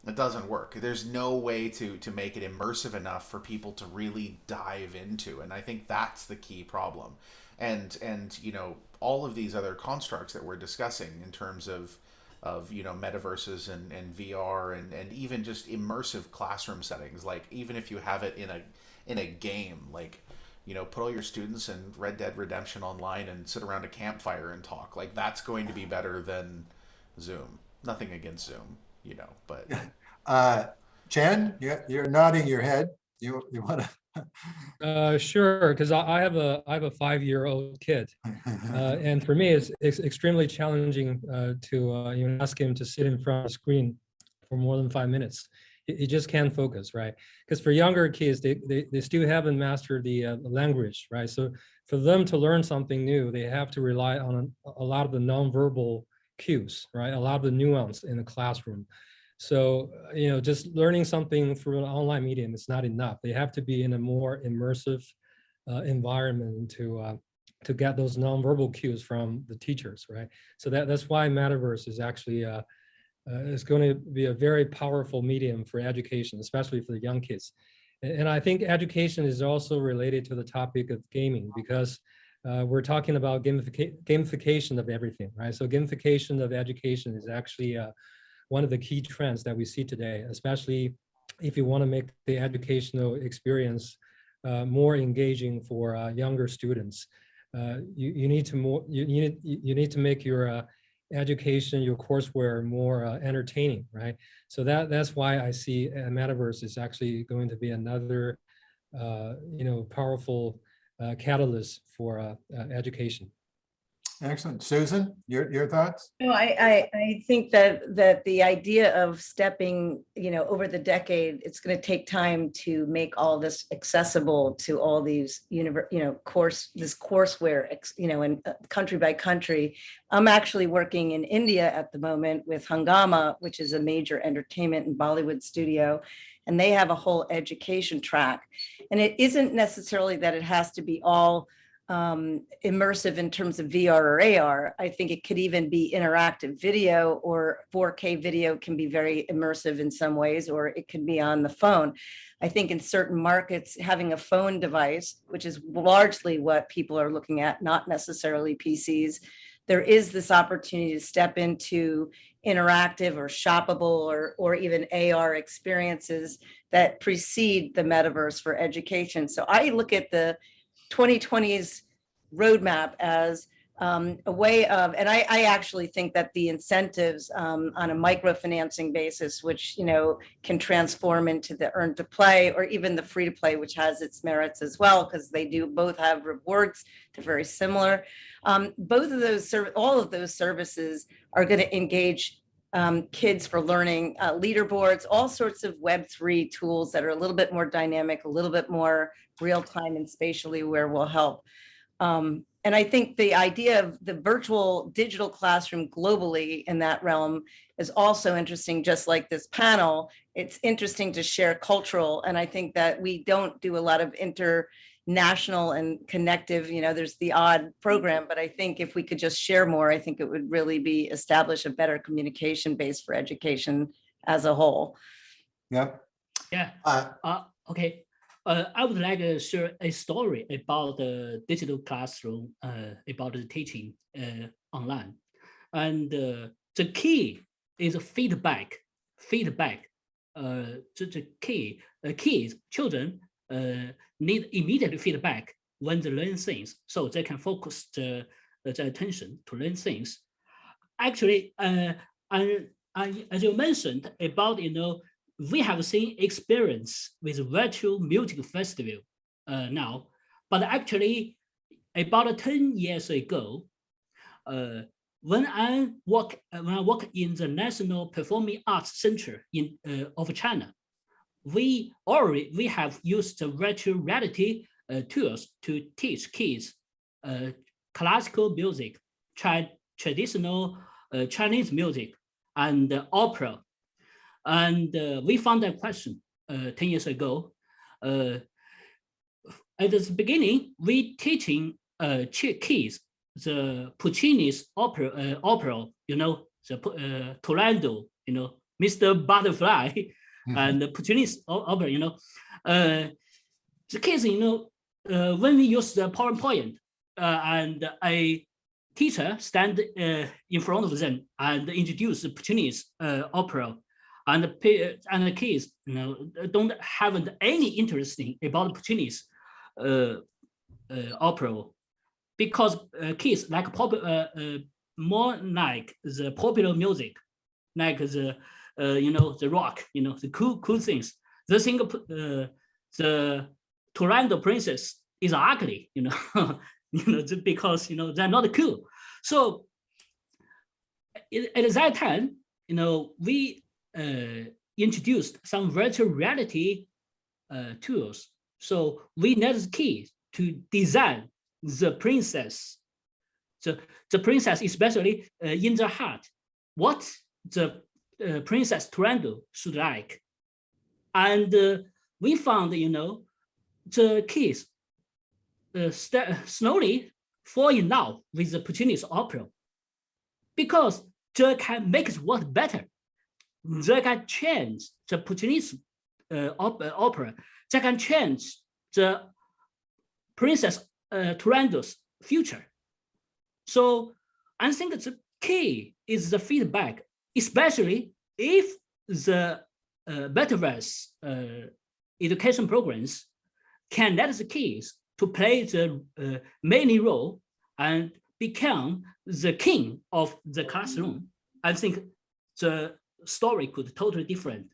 It doesn't work. There's no way to make it immersive enough for people to really dive into. And I think that's the key problem. And you know, all of these other constructs that we're discussing in terms of you know, metaverses and VR and even just immersive classroom settings, like even if you have it in a game, like, you know, put all your students in Red Dead Redemption Online and sit around a campfire and talk. Like, that's going to be better than Zoom. Nothing against Zoom, you know, but. Chen, you're nodding your head. You want to? Sure, because I have a 5-year-old kid, and for me, it's extremely challenging to you know, ask him to sit in front of the screen for more than 5 minutes. He just can't focus, right? Because for younger kids, they still haven't mastered the language, right? So for them to learn something new, they have to rely on a lot of the nonverbal cues, right? A lot of the nuance in the classroom. So, you know, just learning something through an online medium is not enough. They have to be in a more immersive environment to get those nonverbal cues from the teachers, right? So that's why Metaverse is actually it's going to be a very powerful medium for education, especially for the young kids. And I think education is also related to the topic of gaming, because we're talking about gamification of everything, right? So gamification of education is actually one of the key trends that we see today, especially if you want to make the educational experience more engaging for younger students. You need to make your education, your courseware more entertaining, right? So that's why I see Metaverse is actually going to be another powerful catalyst for education. Excellent. Susan, your thoughts? No, I think that the idea of stepping, over the decade, it's going to take time to make all this accessible to all these courseware, and country by country. I'm actually working in India at the moment with Hungama, which is a major entertainment and Bollywood studio, and they have a whole education track. And it isn't necessarily that it has to be all immersive in terms of VR or AR. I think it could even be interactive video, or 4K video can be very immersive in some ways, or it could be on the phone. I think in certain markets, having a phone device, which is largely what people are looking at, not necessarily PCs, there is this opportunity to step into interactive or shoppable or even AR experiences that precede the metaverse for education. So I look at the 2020's roadmap as a way of, and I actually think that the incentives on a microfinancing basis, which can transform into the earn to play, or even the free to play, which has its merits as well, because they do both have rewards. They're very similar. Both of those, all of those services are going to engage kids for learning, leaderboards, all sorts of Web3 tools that are a little bit more dynamic, a little bit more real-time and spatially aware will help. And I think the idea of the virtual digital classroom globally in that realm is also interesting, just like this panel. It's interesting to share cultural, and I think that we don't do a lot of international and connective, there's the odd program, but I think if we could just share more, I think it would really be establish a better communication base for education as a whole. Yep. Yeah. Okay. I would like to share a story about the digital classroom, about the teaching online. And the key is feedback. The key, kids, children need immediate feedback when they learn things, so they can focus their attention to learn things. Actually, as you mentioned about, we have seen experience with virtual music festival now, but actually about 10 years ago, when I work in the National Performing Arts Center of China, we have used the virtual reality tools to teach kids classical music, traditional Chinese music, and opera. And we found that question 10 years ago. At the beginning, we teaching kids the Puccini's opera, the Turandot, Mr. Butterfly, and the Puccini's opera, the kids, when we use the PowerPoint and a teacher stand in front of them and introduce the Puccini's opera, and the kids, don't have any interest about Puccini's opera, because kids like more like the popular music, like the the rock, the cool things. They think the Turandot princess is ugly, because they're not cool. So at that time, we introduced some virtual reality tools. So we need the kids to design the princess, the princess, especially in the heart, what the Princess Turandot should like. And we found, the kids slowly fall in love with the Puccini's opera, because they can make it work better. They can change the Puccini's opera. They can change the Princess Turandot's future. So I think the key is the feedback, especially if the Metaverse education programs can let the kids to play the main role and become the king of the classroom. I think the story could totally different.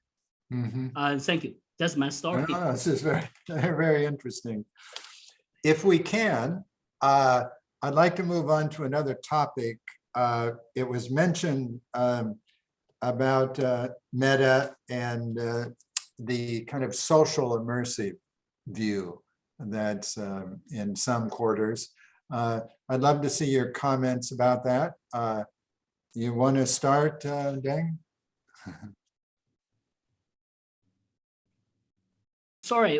Thank you. That's my story. No, this is very, very interesting. If we can, I'd like to move on to another topic. It was mentioned about Meta and the kind of social immersive view that's in some quarters. I'd love to see your comments about that. You want to start, Deng? Sorry,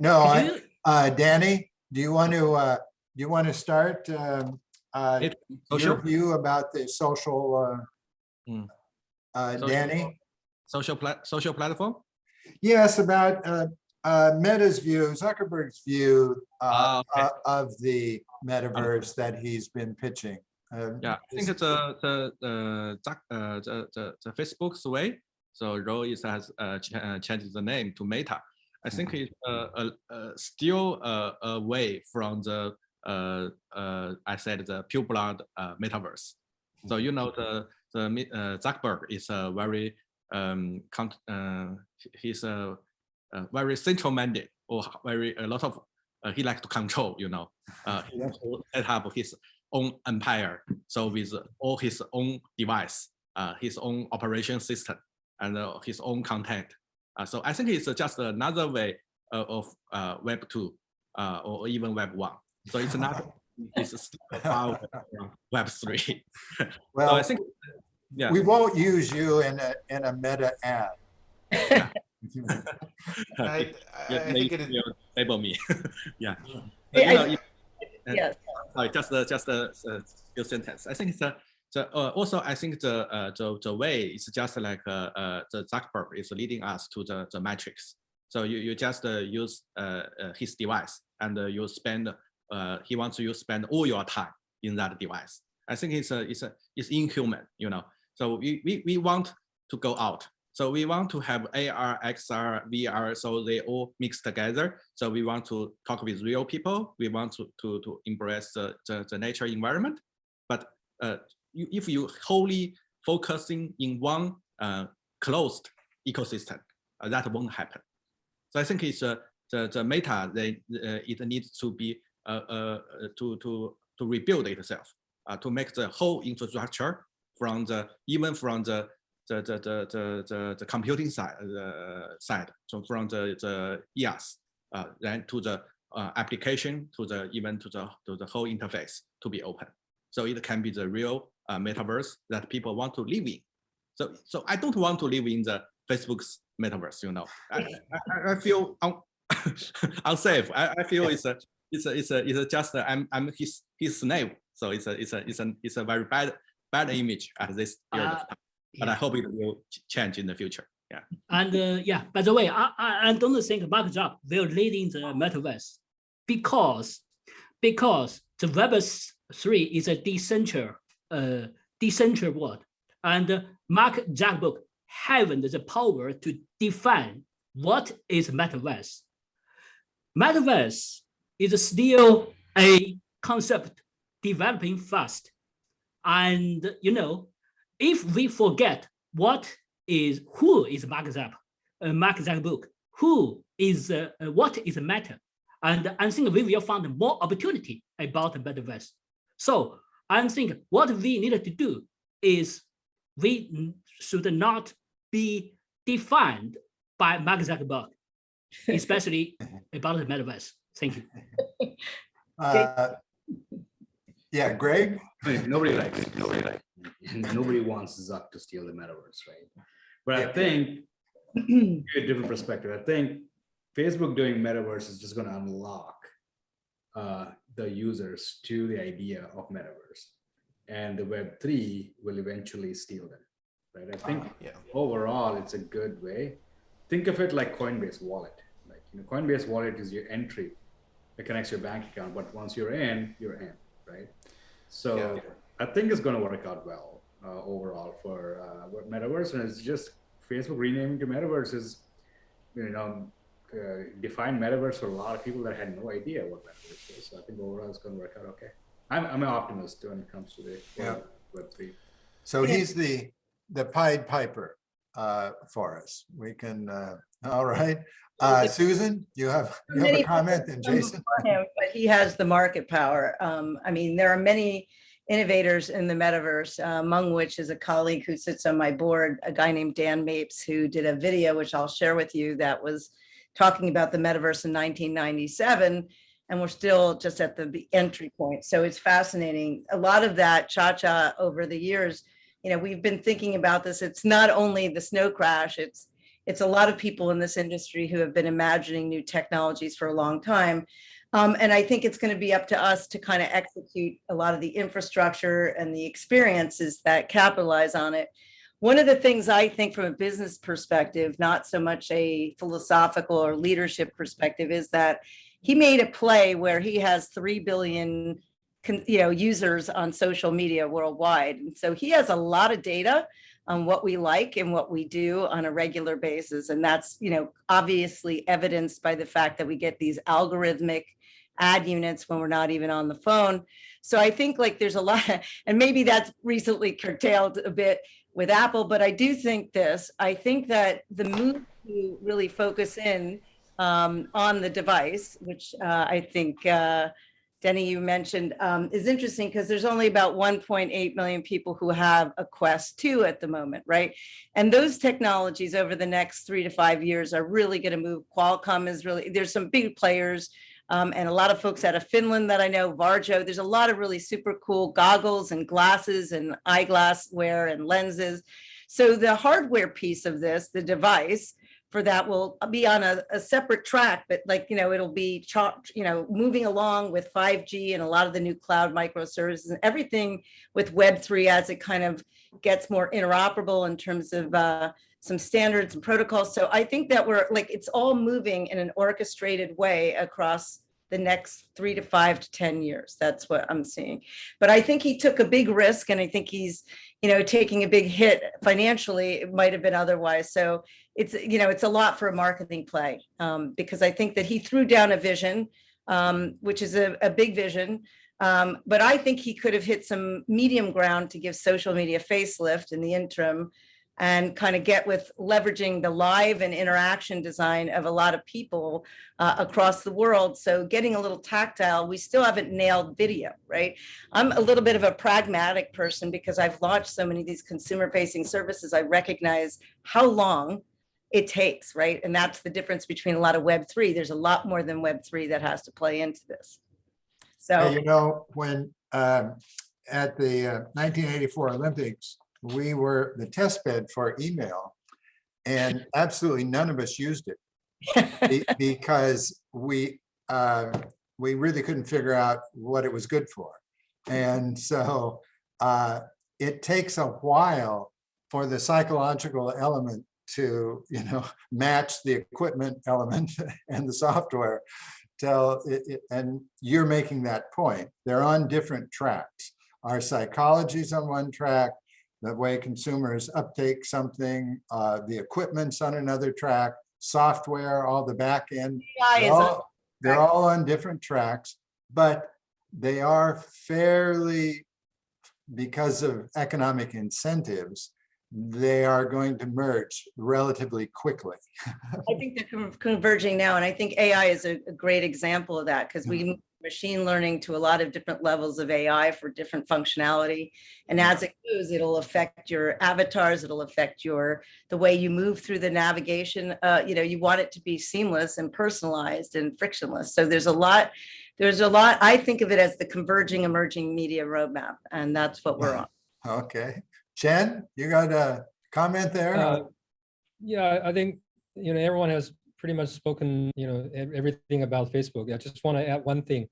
No, Danny, do you want to start your view about the social? Danny, social platform. Yes, about Meta's view, Zuckerberg's view of the metaverse that he's been pitching. Yeah, I think it's the Facebook's way. So Ro has changed the name to Meta. I think it's still away from the I said the pure blood metaverse. So the Zuckerberg is a very he's a very central minded or a lot of he likes to control. He wants to set up his own empire. So with all his own device, his own operation system, and his own content. So I think it's just another way of Web 2 or even Web 1. So it's not, it's still about Web 3. Well, so I think, yeah. We won't use you in a Meta ad. Yeah. I think it is. Label me. Yeah. Yes. Sorry, just a few sentences. I think it's also I think the way is just like the Zuckerberg is leading us to the matrix. So you just use his device and you spend he wants you to spend all your time in that device. I think it's inhuman, So we want to go out. So we want to have AR, XR, VR, so they all mix together. So we want to talk with real people. We want to embrace the nature environment. But if you wholly focusing in one closed ecosystem, that won't happen. So I think it's the Meta. It needs to be to rebuild itself, to make the whole infrastructure from the computing side, so from the EAS, then to the application, to the whole interface to be open. So it can be the real metaverse that people want to live in. So I don't want to live in the Facebook's metaverse. I feel unsafe. I feel it's just I'm his slave. So it's a very bad image at this period of time. But I hope it will change in the future. Yeah. And by the way, I don't think Mark Zuckerberg will lead in the metaverse because the Web 3 is a decentral world, and Mark Zuckerberg haven't the power to define what is metaverse. Metaverse is still a concept developing fast, and if we forget who is Mark Zuckerberg, what is Meta, and I think we will find more opportunity about the metaverse. So I think what we need to do is we should not be defined by Mark Zuckerberg, especially about the metaverse. Thank you. Yeah, Greg? Nobody wants Zuck to steal the metaverse, right? But I think a different perspective. I think Facebook doing metaverse is just going to unlock the users to the idea of metaverse, and the Web3 will eventually steal them, right? I think overall it's a good way. Think of it like Coinbase wallet. Like Coinbase wallet is your entry it connects your bank account, but once you're in, right? So Yeah. I think it's going to work out well overall for what Metaverse, and it's just Facebook renaming to Metaverse is, defined Metaverse for a lot of people that had no idea what Metaverse is. So I think overall it's going to work out okay. I'm an optimist when it comes to the Web3. So he's the Pied Piper for us. We can, all right. Susan, you have a comment, and Jason? But he has the market power. I mean, there are many innovators in the metaverse, among which is a colleague who sits on my board, a guy named Dan Mapes, who did a video, which I'll share with you, that was talking about the metaverse in 1997. And we're still just at the entry point. So it's fascinating. A lot of that cha-cha over the years, we've been thinking about this. It's not only the snow crash, it's a lot of people in this industry who have been imagining new technologies for a long time. And I think it's going to be up to us to kind of execute a lot of the infrastructure and the experiences that capitalize on it. One of the things I think from a business perspective, not so much a philosophical or leadership perspective, is that he made a play where he has 3 billion users on social media worldwide. And so he has a lot of data on what we like and what we do on a regular basis. And that's, obviously evidenced by the fact that we get these algorithmic ad units when we're not even on the phone. So I think there's a lot, and maybe that's recently curtailed a bit with Apple, but I do think I think that the move to really focus in on the device, which I think Denny, you mentioned, is interesting because there's only about 1.8 million people who have a Quest 2 at the moment, right? And those technologies over the next 3 to 5 years are really going to move. Qualcomm is there's some big players and a lot of folks out of Finland that I know, Varjo. There's a lot of really super cool goggles and glasses and eyeglass wear and lenses. So the hardware piece of this, the device, for that will be on a separate track, but it'll be moving along with 5G and a lot of the new cloud microservices and everything with Web3 as it kind of gets more interoperable in terms of some standards and protocols. So I think that it's all moving in an orchestrated way across the next 3 to 5 to 10 years. That's what I'm seeing. But I think he took a big risk, and I think he's taking a big hit financially. It might have been otherwise. So it's a lot for a marketing play, because I think that he threw down a vision, which is a big vision. But I think he could have hit some medium ground to give social media facelift in the interim, and kind of get with leveraging the live and interaction design of a lot of people across the world. So getting a little tactile, we still haven't nailed video, right? I'm a little bit of a pragmatic person because I've launched so many of these consumer facing services. I recognize how long it takes, right? And that's the difference between a lot of Web3. There's a lot more than Web3 that has to play into this. So, when at the 1984 Olympics, we were the test bed for email, and absolutely none of us used it because we really couldn't figure out what it was good for. And so it takes a while for the psychological element to match the equipment element and the software. And you're making that point. They're on different tracks. Our psychology's on one track, the way consumers uptake something, the equipment's on another track, software, all the back end, they're all on different tracks, but they are fairly, because of economic incentives, they are going to merge relatively quickly. I think they're converging now, and I think AI is a great example of that, because we move machine learning to a lot of different levels of AI for different functionality. And as it goes, it'll affect your avatars, it'll affect the way you move through the navigation. You want it to be seamless and personalized and frictionless. So there's a lot. I think of it as the converging emerging media roadmap, and that's what we're on. Okay. Chen, you got a comment there? Yeah, I think everyone has pretty much spoken everything about Facebook. I just want to add one thing.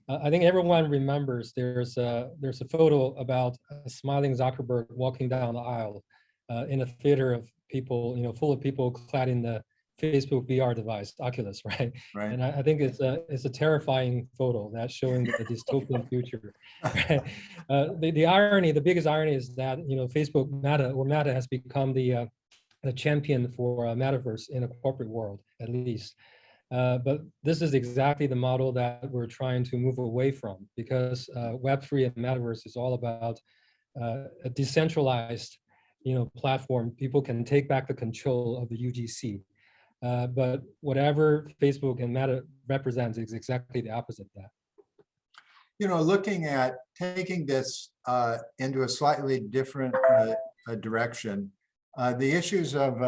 I think everyone remembers there's a photo about a smiling Zuckerberg walking down the aisle in a theater of people, full of people clad in the Facebook VR device, Oculus, right? Right. And I think it's a terrifying photo that's showing the dystopian future. Right? The irony, the biggest irony is that Facebook Meta has become the champion for Metaverse in a corporate world, at least. But this is exactly the model that we're trying to move away from, because Web3 and Metaverse is all about a decentralized, platform. People can take back the control of the UGC. But whatever Facebook and Meta represents is exactly the opposite of that. Looking at taking this into a slightly different direction, the issues of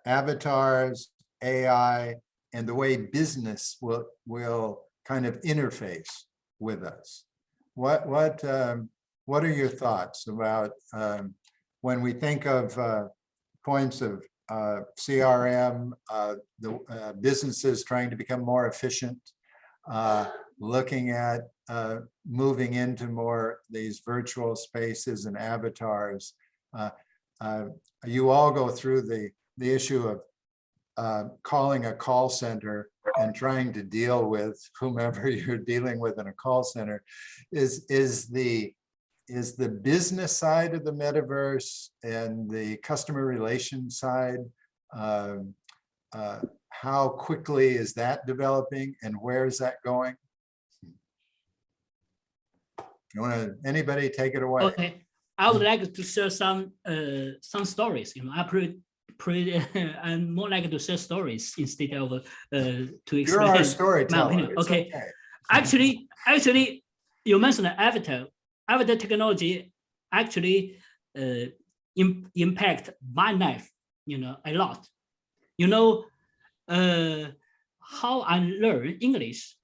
avatars, AI, and the way business will kind of interface with us. What are your thoughts about when we think of points of CRM, the businesses trying to become more efficient, looking at moving into more these virtual spaces and avatars? You all go through the issue of calling a call center and trying to deal with whomever you're dealing with in a call center. Is the business side of the metaverse and the customer relations side, how quickly is that developing and where is that going? Anybody take it away? Okay, I would like to share some stories. I'm more like to share stories instead of to explain. You're our storyteller. Okay. Actually, you mentioned avatar. Avatar technology actually impact my life, a lot. How I learn English,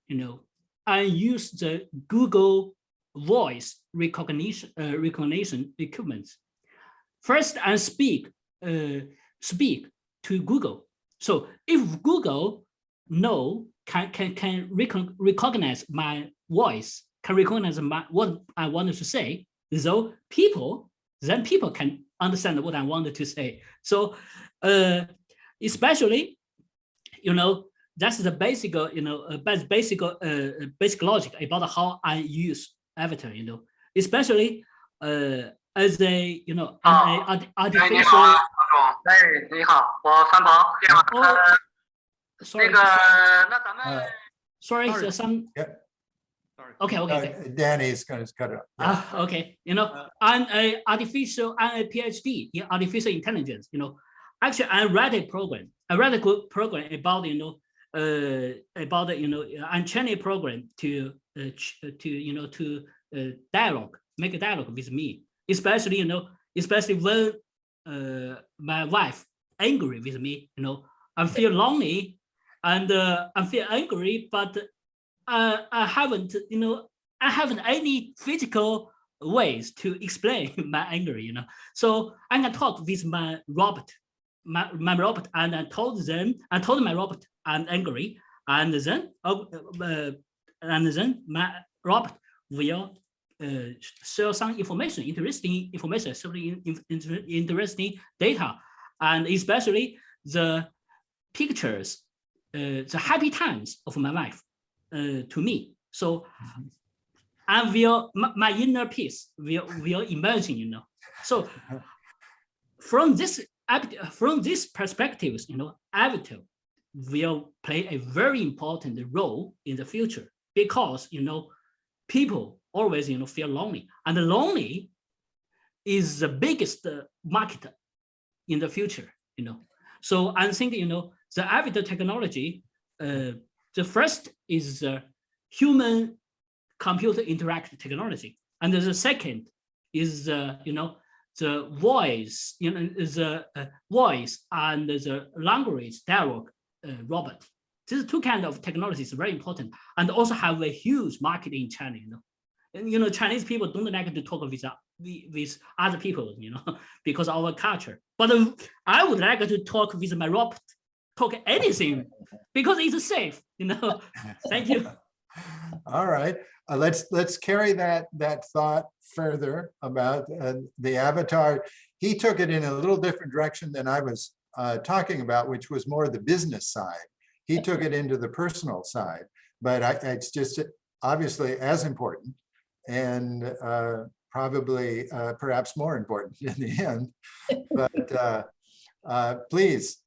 I use the Google voice recognition equipment. First, I speak to Google. So if Google can recognize my voice, can recognize what I wanted to say, then people can understand what I wanted to say. So especially, that's the basic, basic logic about how I use avatar, especially as a, artificial. Sorry, some. Yep. Okay. Danny's going to cut it off. Okay, I'm a PhD in artificial intelligence. Actually, I read a program about I'm training a program to make a dialogue with me, especially when my wife angry with me. I feel lonely and I feel angry, but I haven't any physical ways to explain my anger, So I can talk with my robot, my robot, and I told my robot I'm angry, and then my robot will share some interesting information, interesting data, and especially the pictures, the happy times of my life. To me, so I will my inner peace will emerge, So from this perspectives, avatar will play a very important role in the future, because people always feel lonely, and lonely is the biggest market in the future. So I'm thinking the avatar technology. The first is human computer interaction technology, and the second is the voice, the voice and the language dialogue robot. These two kinds of technologies are very important, and also have a huge market in China. Chinese people don't like to talk with other people, because of our culture. But I would like to talk with my robot. Talk anything because it's safe, Thank you. All right, let's carry that thought further about the avatar. He took it in a little different direction than I was talking about, which was more the business side. He took it into the personal side, but it's just obviously as important and probably perhaps more important in the end. But please,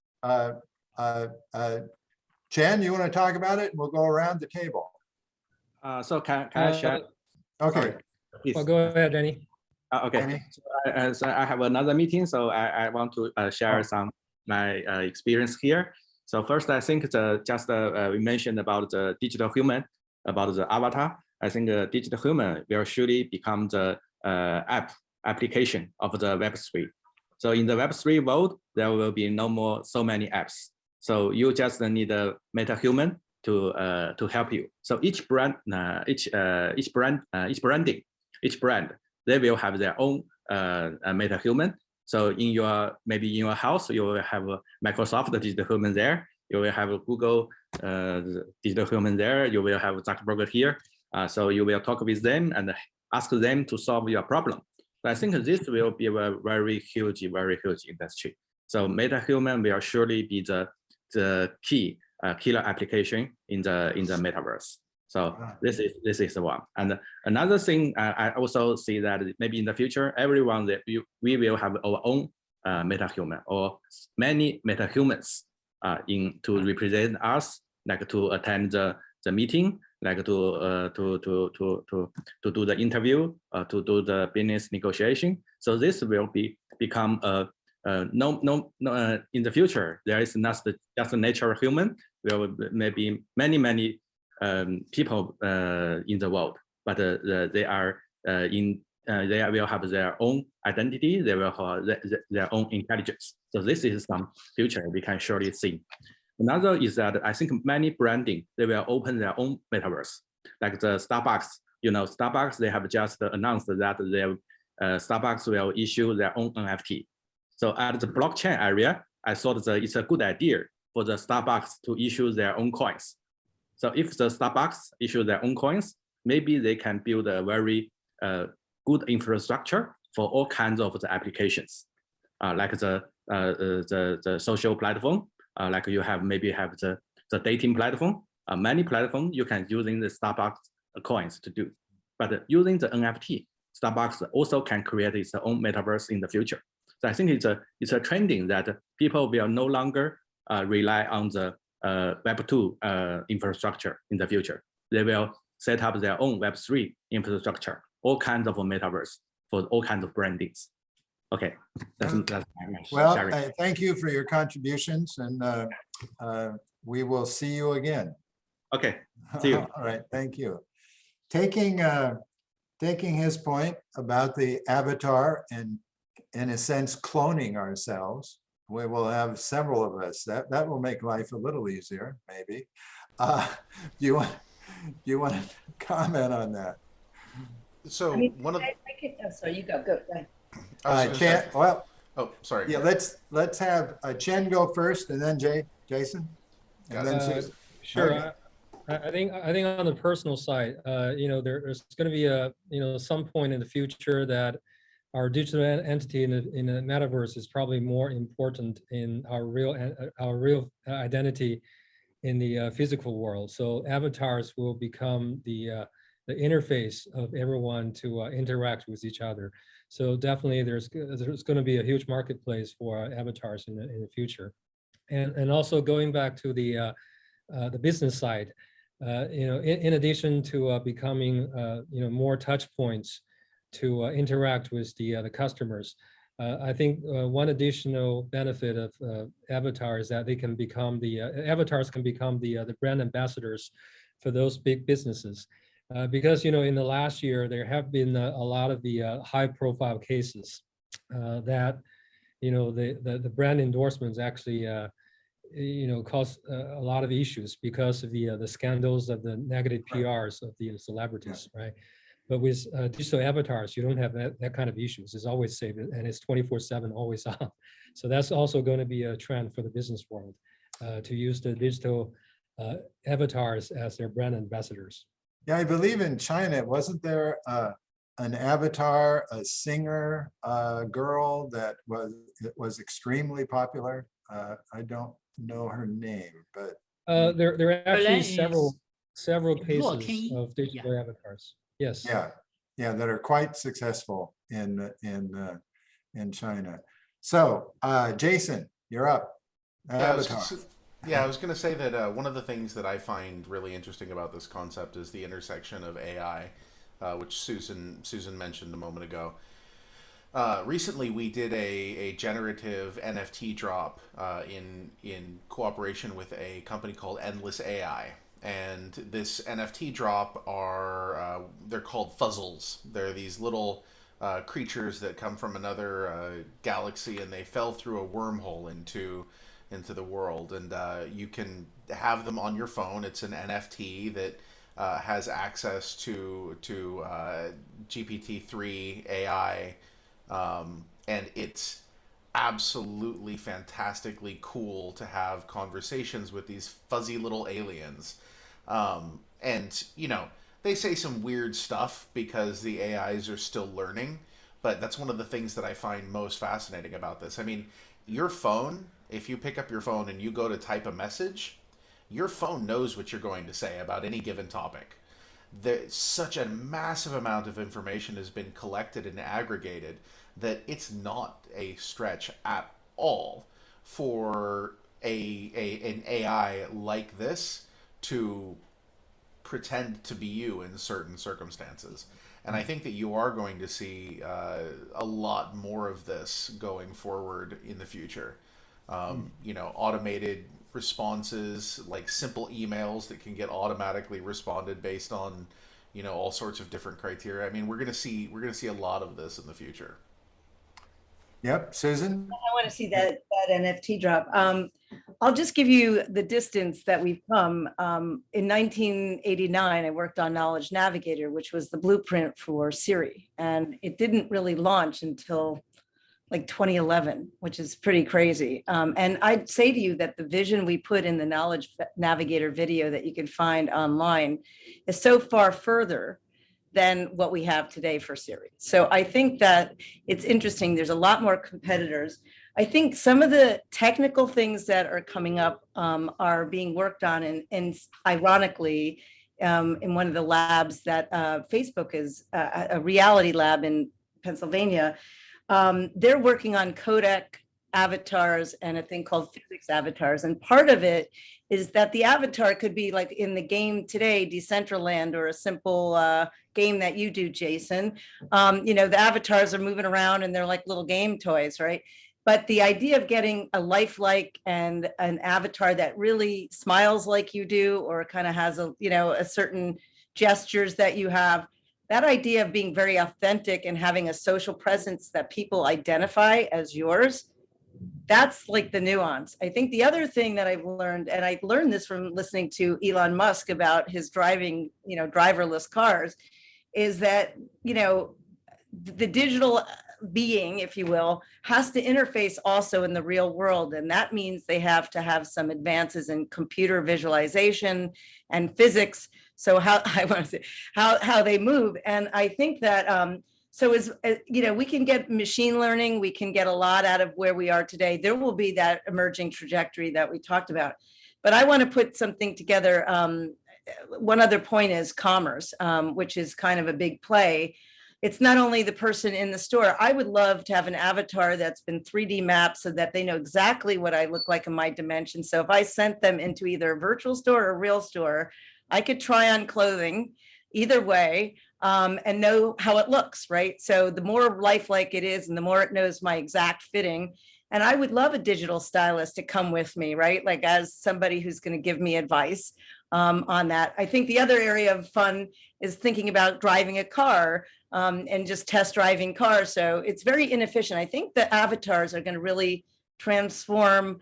Chen, you want to talk about it? We'll go around the table. So can I share? Okay. Sorry, please. Well, go ahead, Danny. Okay. Danny? So I have another meeting, so I want to share some my experience here. So first, I think we mentioned about the digital human, about the avatar. I think the digital human will surely become the application of the Web3. So in the Web3 world, there will be no more so many apps. So you just need a meta-human to help you. So each brand, each brand, they will have their own meta-human. So maybe in your house, you will have a Microsoft digital human there. You will have a Google digital human there. You will have Zuckerberg here. So you will talk with them and ask them to solve your problem. So I think this will be a very huge industry. So meta-human will surely be the key killer application in the metaverse. So this is the one. And another thing, I also see that maybe in the future, everyone that we will have our own meta-human or many meta-humans to represent us, like to attend the meeting, like to do the interview, to do the business negotiation. So this will become in the future, there is not just a natural human. There will maybe many people in the world, but they will have their own identity. They will have their own intelligence. So this is some future we can surely see. Another is that I think many branding, they will open their own metaverse, like the Starbucks. You know, Starbucks, they have just announced that Starbucks will issue their own NFT. So at the blockchain area, I thought that it's a good idea for the Starbucks to issue their own coins. So if the Starbucks issue their own coins, maybe they can build a very good infrastructure for all kinds of the applications, like the social platform, like you maybe have the dating platform, many platforms you can using the Starbucks coins to do. But using the NFT, Starbucks also can create its own metaverse in the future. So I think it's a trending that people will no longer rely on the Web2 infrastructure in the future. They will set up their own Web3 infrastructure, all kinds of metaverse for all kinds of brandings. Okay, that's well, sharing. Thank you for your contributions, and we will see you again. Okay, see you. All right, thank you. Taking his point about the avatar and, in a sense, cloning ourselves, we will have several of us. That will make life a little easier, maybe. Do you want to comment on that? So one of sorry, you go. Go ahead. Chen, well, oh, sorry. yeah, let's have Chen go first, and then Jason, and then Susan. Sure. Okay. I think on the personal side, there's going to be some point in the future that our digital entity in the metaverse is probably more important in our real identity in the physical world. So avatars will become the interface of everyone to interact with each other. So definitely there's going to be a huge marketplace for avatars in the future. And also going back to the business side, in addition to becoming more touch points to interact with the customers, I think one additional benefit of avatars is that they can become avatars can become the brand ambassadors for those big businesses. Because in the last year there have been a lot of the high-profile cases that the brand endorsements actually cause a lot of issues because of the scandals of the negative PRs of the celebrities, right? But with digital avatars, you don't have that kind of issues. It's always safe and it's 24/7, always on. So that's also going to be a trend for the business world to use the digital avatars as their brand ambassadors. Yeah, I believe in China, wasn't there an avatar, a singer girl that was extremely popular? I don't know her name, but There are actually Berlin several is cases Taiyi. of digital avatars. Yes. yeah, that are quite successful in China. So Jason, you're up. Avatar. Yeah, I was going to say that one of the things that I find really interesting about this concept is the intersection of AI, which Susan mentioned a moment ago. Recently, we did a generative NFT drop in cooperation with a company called Endless AI. And this NFT drop they're called fuzzles. They're these little creatures that come from another galaxy, and they fell through a wormhole into the world. And you can have them on your phone. It's an NFT that has access to GPT-3 AI. And it's absolutely fantastically cool to have conversations with these fuzzy little aliens. And, they say some weird stuff because the AIs are still learning, but that's one of the things that I find most fascinating about this. I mean, your phone, if you pick up your phone and you go to type a message, your phone knows what you're going to say about any given topic. There's such a massive amount of information has been collected and aggregated that it's not a stretch at all for an AI like this to pretend to be you in certain circumstances. And I think that you are going to see a lot more of this going forward in the future. Automated responses, like simple emails that can get automatically responded based on, all sorts of different criteria. I mean, we're gonna see a lot of this in the future. Yep, Susan. I want to see that NFT drop. I'll just give you the distance that we've come. In 1989, I worked on Knowledge Navigator, which was the blueprint for Siri, and it didn't really launch until like 2011, which is pretty crazy. And I'd say to you that the vision we put in the Knowledge Navigator video that you can find online is so far further than what we have today for Siri. So I think that it's interesting. There's a lot more competitors. I think some of the technical things that are coming up are being worked on, and ironically, in one of the labs that Facebook is, a reality lab in Pennsylvania, they're working on codec avatars and a thing called physics avatars. And part of it is that the avatar could be like in the game today, Decentraland, or a simple game that you do, Jason. The avatars are moving around and they're like little game toys, right? But the idea of getting a lifelike and an avatar that really smiles like you do, or kind of has a certain gestures that you have, that idea of being very authentic and having a social presence that people identify as yours, that's like the nuance. I think the other thing that I've learned, and I learned this from listening to Elon Musk about his driving, driverless cars, is that, the digital being, if you will, has to interface also in the real world. And that means they have to have some advances in computer visualization and physics. So how they move. And I think that, we can get machine learning, we can get a lot out of where we are today. There will be that emerging trajectory that we talked about. But I want to put something together. One other point is commerce, which is kind of a big play. It's not only the person in the store. I would love to have an avatar that's been 3D mapped so that they know exactly what I look like in my dimension. So if I sent them into either a virtual store or a real store, I could try on clothing either way, and know how it looks, right? So the more lifelike it is and the more it knows my exact fitting. And I would love a digital stylist to come with me, right? Like as somebody who's going to give me advice on that. I think the other area of fun is thinking about driving a car and just test driving cars. So it's very inefficient. I think the avatars are going to really transform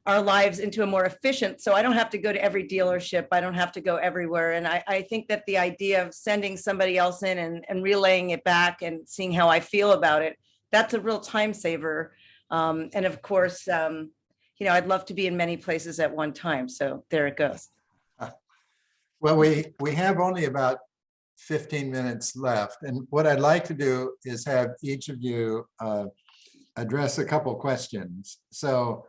our lives into a more efficient. So I don't have to go to every dealership. I don't have to go everywhere. And I think that the idea of sending somebody else in and relaying it back and seeing how I feel about it, that's a real time saver. And of course, I'd love to be in many places at one time. So there it goes. Well, we have only about 15 minutes left. And what I'd like to do is have each of you address a couple questions. So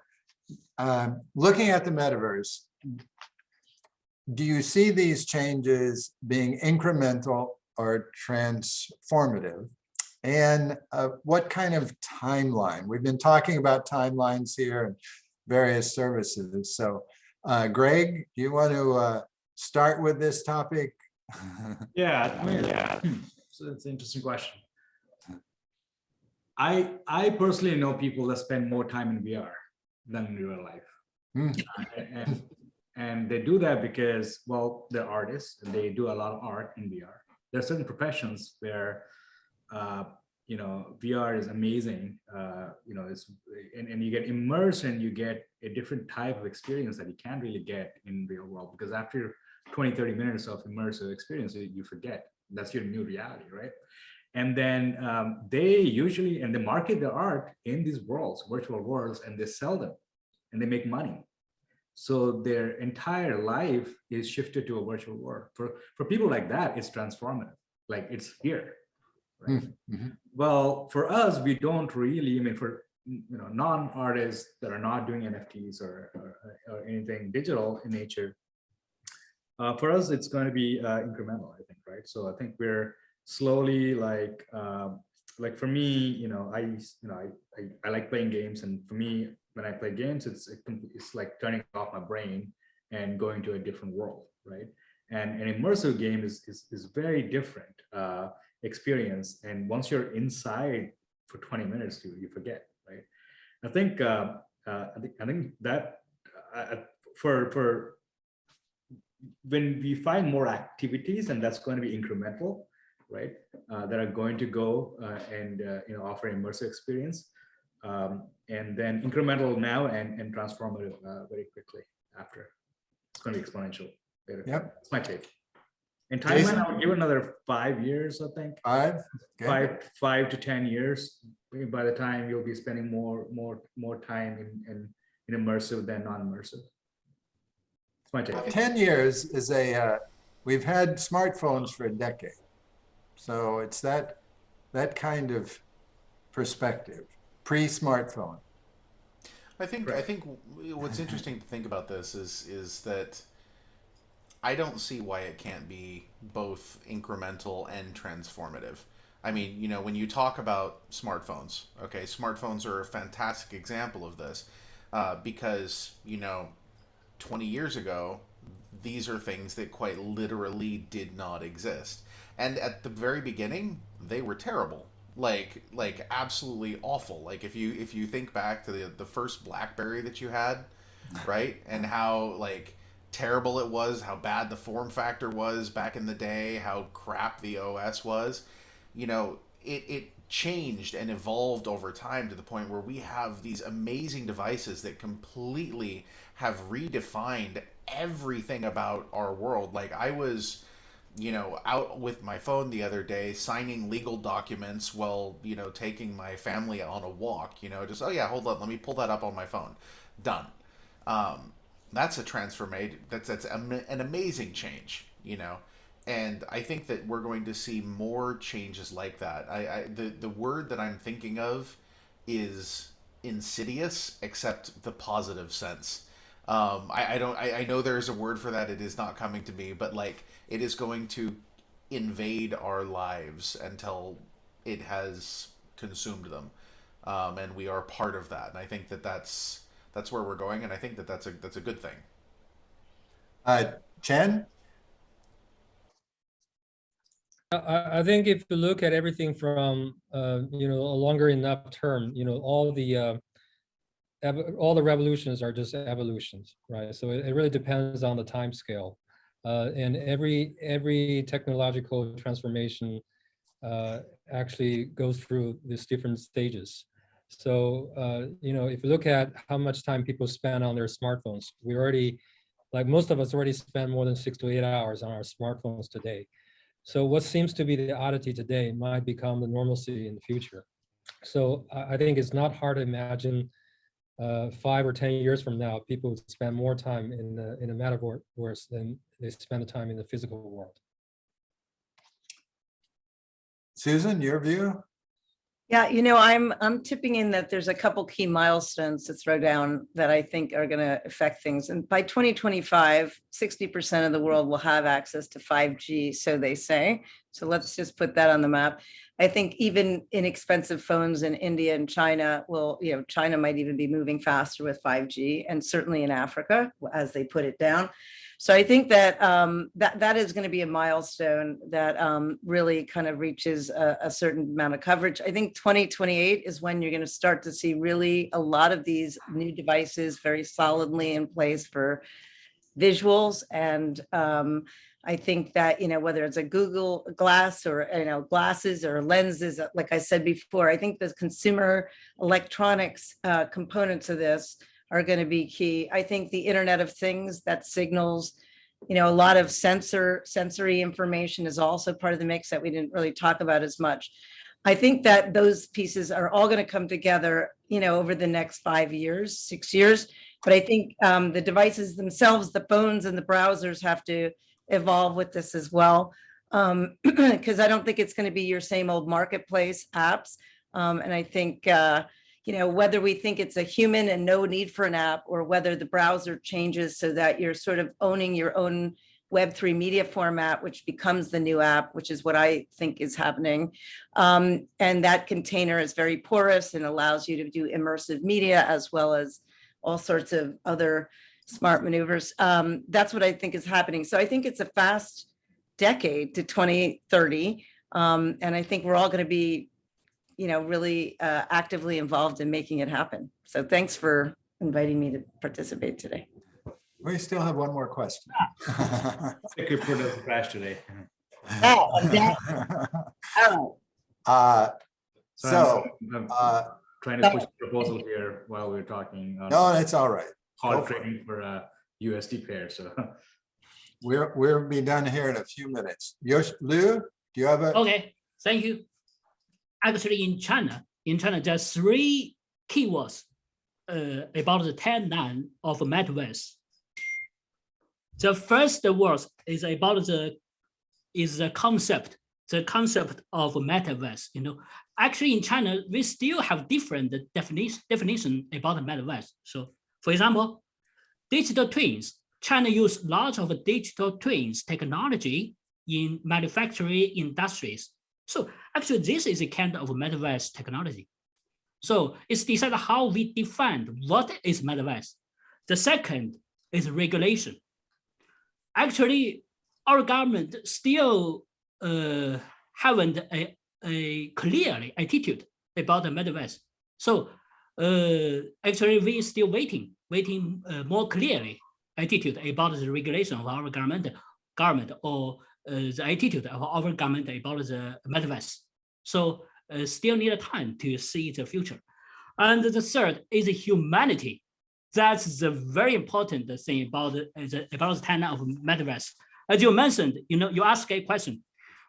looking at the metaverse, do you see these changes being incremental or transformative? And what kind of timeline? We've been talking about timelines here and various services. So Greg, do you want to start with this topic? Yeah, I mean, so it's an interesting question. I personally know people that spend more time in VR than in real life. And they do that because, well, they're artists and they do a lot of art in VR. There are certain professions where, you know, VR is amazing, you know, and you get immersed and you get a different type of experience that you can't really get in real world, because after 20, 30 minutes of immersive experience, you forget. That's your new reality, right? And then they usually, and they market their art in these worlds, virtual worlds, and they sell them and they make money. So their entire life is shifted to a virtual world. For people like that, it's transformative, like it's here. Right? Well, for us, we don't really, I mean, for non-artists that are not doing NFTs or anything digital in nature, for us, it's going to be incremental, I think, right? So I think we're slowly like for me, I like playing games, and for me, when I play games, it's like turning off my brain and going to a different world, right? And an immersive game is very different experience, and once you're inside for 20 minutes, you forget, right? I think that for when we find more activities, and that's going to be incremental, right? That are going to go and offer immersive experience, and then incremental now and transformative very quickly after. It's going to be exponential later. Yep. That's my take. In timeline, I would give another 5 years, I think. 5? Okay. 5 to 10 years. By the time you'll be spending more time in immersive than non-immersive. It's my take. 10 years is we've had smartphones for a decade. So it's that kind of perspective, pre-smartphone. I think what's interesting to think about this is that I don't see why it can't be both incremental and transformative. I mean, when you talk about smartphones, okay, smartphones are a fantastic example of this because, 20 years ago, these are things that quite literally did not exist. And at the very beginning, they were terrible. Like absolutely awful. Like if you think back to the first BlackBerry that you had, right? And how terrible it was, how bad the form factor was back in the day, how crap the OS was. It changed and evolved over time to the point where we have these amazing devices that completely have redefined everything about our world. Like I was out with my phone the other day signing legal documents while taking my family on a walk, just, oh yeah, hold on, let me pull that up on my phone. Done. That's a transformation. That's an amazing change, and I think that we're going to see more changes like that. The word that I'm thinking of is insidious, except the positive sense. I know there's a word for that. It is not coming to me, but it is going to invade our lives until it has consumed them, and we are part of that. And I think that that's where we're going, and I think that that's a good thing. Chen? I think if you look at everything from a longer enough term, all the revolutions are just evolutions, right? So it really depends on the time scale, and every technological transformation actually goes through these different stages. So if you look at how much time people spend on their smartphones, we already, most of us already spend more than 6 to 8 hours on our smartphones today. So what seems to be the oddity today might become the normalcy in the future. So I think it's not hard to imagine 5 or 10 years from now, people would spend more time in the metaverse than they spend the time in the physical world. Susan, your view? Yeah, I'm tipping in that there's a couple key milestones to throw down that I think are going to affect things. And by 2025, 60% of the world will have access to 5G, so they say. So let's just put that on the map. I think even inexpensive phones in India and China China might even be moving faster with 5G, and certainly in Africa as they put it down. So I think that that is going to be a milestone that really kind of reaches a certain amount of coverage. I think 2028 is when you're going to start to see really a lot of these new devices very solidly in place for visuals. And I think that, whether it's a Google Glass or, glasses or lenses, like I said before, I think the consumer electronics components of this are going to be key. I think the Internet of Things that signals, a lot of sensory information is also part of the mix that we didn't really talk about as much. I think that those pieces are all going to come together, over the next 5 years, 6 years. But I think the devices themselves, the phones and the browsers have to evolve with this as well. Because I don't think it's going to be your same old marketplace apps. And I think, whether we think it's a human and no need for an app, or whether the browser changes so that you're sort of owning your own Web3 media format, which becomes the new app, which is what I think is happening. And that container is very porous and allows you to do immersive media as well as all sorts of other smart maneuvers. That's what I think is happening. So I think it's a fast decade to 2030. And I think we're all going to be really actively involved in making it happen. So thanks for inviting me to participate today. We still have one more question. Crypto crash today. So, trying to push a proposal here while we're talking. No, that's all right. Hard trading for a USD pair. So we'll be done here in a few minutes. Yushu Liu, do you have a? Okay, thank you. Actually, in China, there's 3 keywords about the timeline of Metaverse. The first word is about the concept of Metaverse. Actually in China, we still have different definition about Metaverse. So, for example, digital twins. China use lots of digital twins technology in manufacturing industries. So actually, this is a kind of Metaverse technology. So it's decided how we define what is Metaverse. The second is regulation. Actually, our government still haven't a clear attitude about the Metaverse. So actually, we still waiting more clearly attitude about the regulation of our government or the attitude of our government about the Metaverse. So still need time to see the future. And the third is humanity. That's the very important thing about the time of Metaverse. As you mentioned, you asked a question,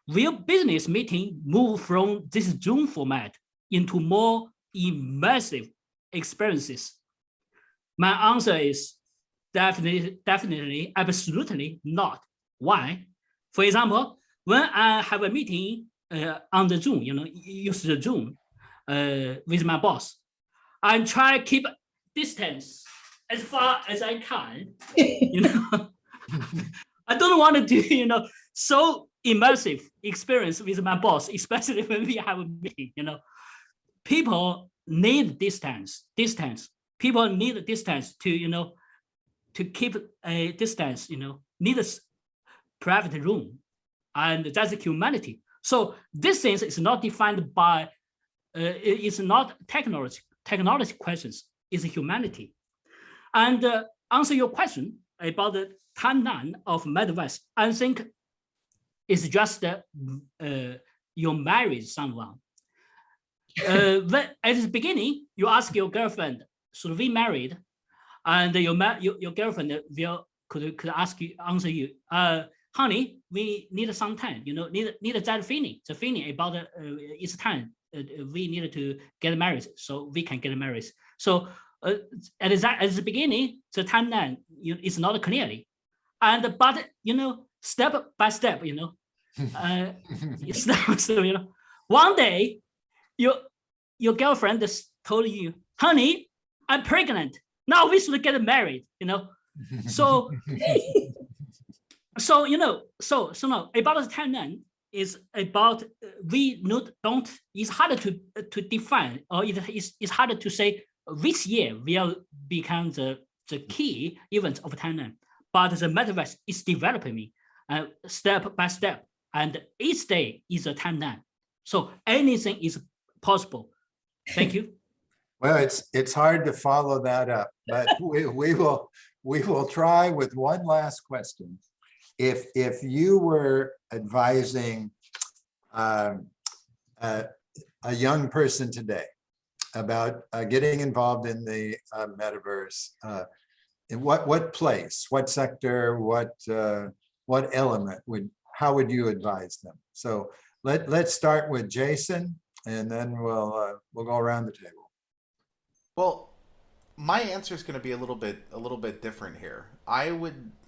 will business meeting move from this Zoom format into more immersive experiences? My answer is definitely, absolutely not. Why? For example, when I have a meeting on the Zoom, use the Zoom with my boss, I try to keep distance as far as I can. I don't want to do, so immersive experience with my boss, especially when we have a meeting. People need distance. People need distance to, to keep a distance. Need a private room, and that's humanity. So this thing is not defined by, it's not technology questions, it's humanity. And answer your question about the timeline of Metaverse, I think it's just you married someone. When, at the beginning, you ask your girlfriend, should we married? And your girlfriend could answer you, honey, we need some time, need that feeling, the feeling about it's time. We need to get married, so we can get married. So at the beginning, the timeline is not clearly, but step by step, so one day your girlfriend just told you, honey, I'm pregnant. Now we should get married, you know? So, so now about the timeline is about we don't, it's harder to define, or it's harder to say which year will become the key event of timeline. But the metaverse is developing step by step, and each day is a timeline. So anything is possible. Thank you. Well, it's hard to follow that up, but we will try with one last question. If you were advising a young person today about getting involved in the metaverse, in what place, what sector, what element how would you advise them? So let's start with Jason, and then we'll go around the table. Well, my answer is going to be a little bit different here. I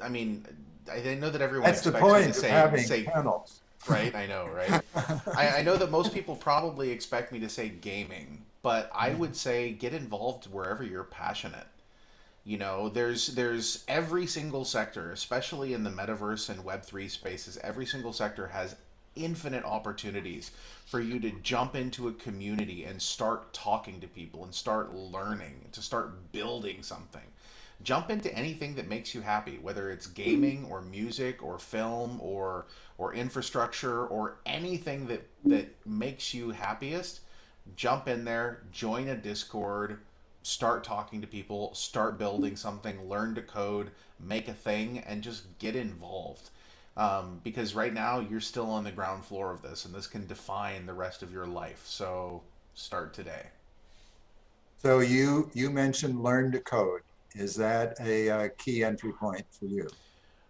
mean, I know that everyone That's the expects me point to of say, having panels. Right, I know, right? I know that most people probably expect me to say gaming, but I would say get involved wherever you're passionate. You know, there's every single sector, especially in the metaverse and Web3 spaces, every single sector has infinite opportunities for you to jump into a community and start talking to people and start learning, to start building something. Jump into anything that makes you happy, whether it's gaming or music or film or infrastructure or anything that makes you happiest. Jump in there, join a Discord, start talking to people, start building something, learn to code, make a thing, and just get involved. Because right now you're still on the ground floor of this, and this can define the rest of your life. So start today. So you mentioned learn to code. Is that a key entry point for you?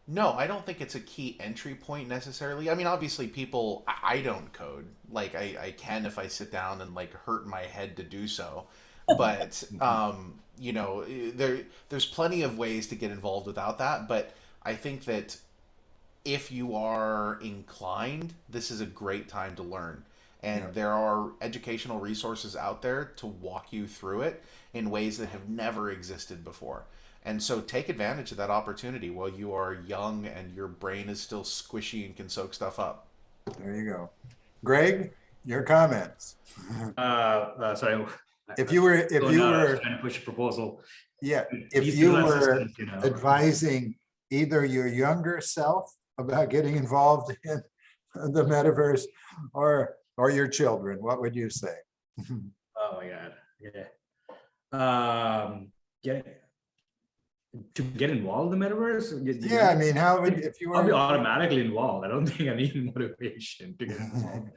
No, I don't think it's a key entry point necessarily. I mean, obviously people, I don't code. Like I can if I sit down and like hurt my head to do so. But, you know, there's plenty of ways to get involved without that. But I think that if you are inclined, this is a great time to learn. And there are educational resources out there to walk you through it in ways that have never existed before. And so take advantage of that opportunity while you are young and your brain is still squishy and can soak stuff up. There you go. Greg, your comments. Sorry. If you were trying to push a proposal. Yeah, if you were advising either your younger self about getting involved in the metaverse or your children, what would you say? Oh my God. Yeah. To get involved in the metaverse? Yeah, I mean, how would, if you were... I'll be automatically involved. I don't think I need motivation to get involved.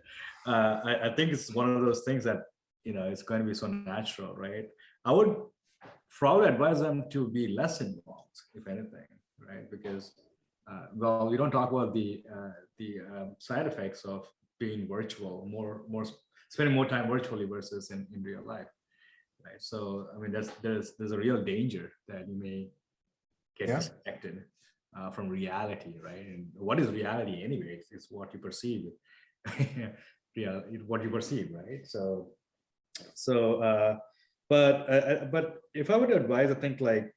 I think it's one of those things that, you know, it's going to be so natural, right? I would probably advise them to be less involved, if anything, right? Because, well, we don't talk about the side effects of being virtual, spending more time virtually versus in real life, right? So, I mean, there's a real danger that you may get disconnected from reality, right? And what is reality anyway? It's what you perceive. What you perceive, right? But if I would advise, I think like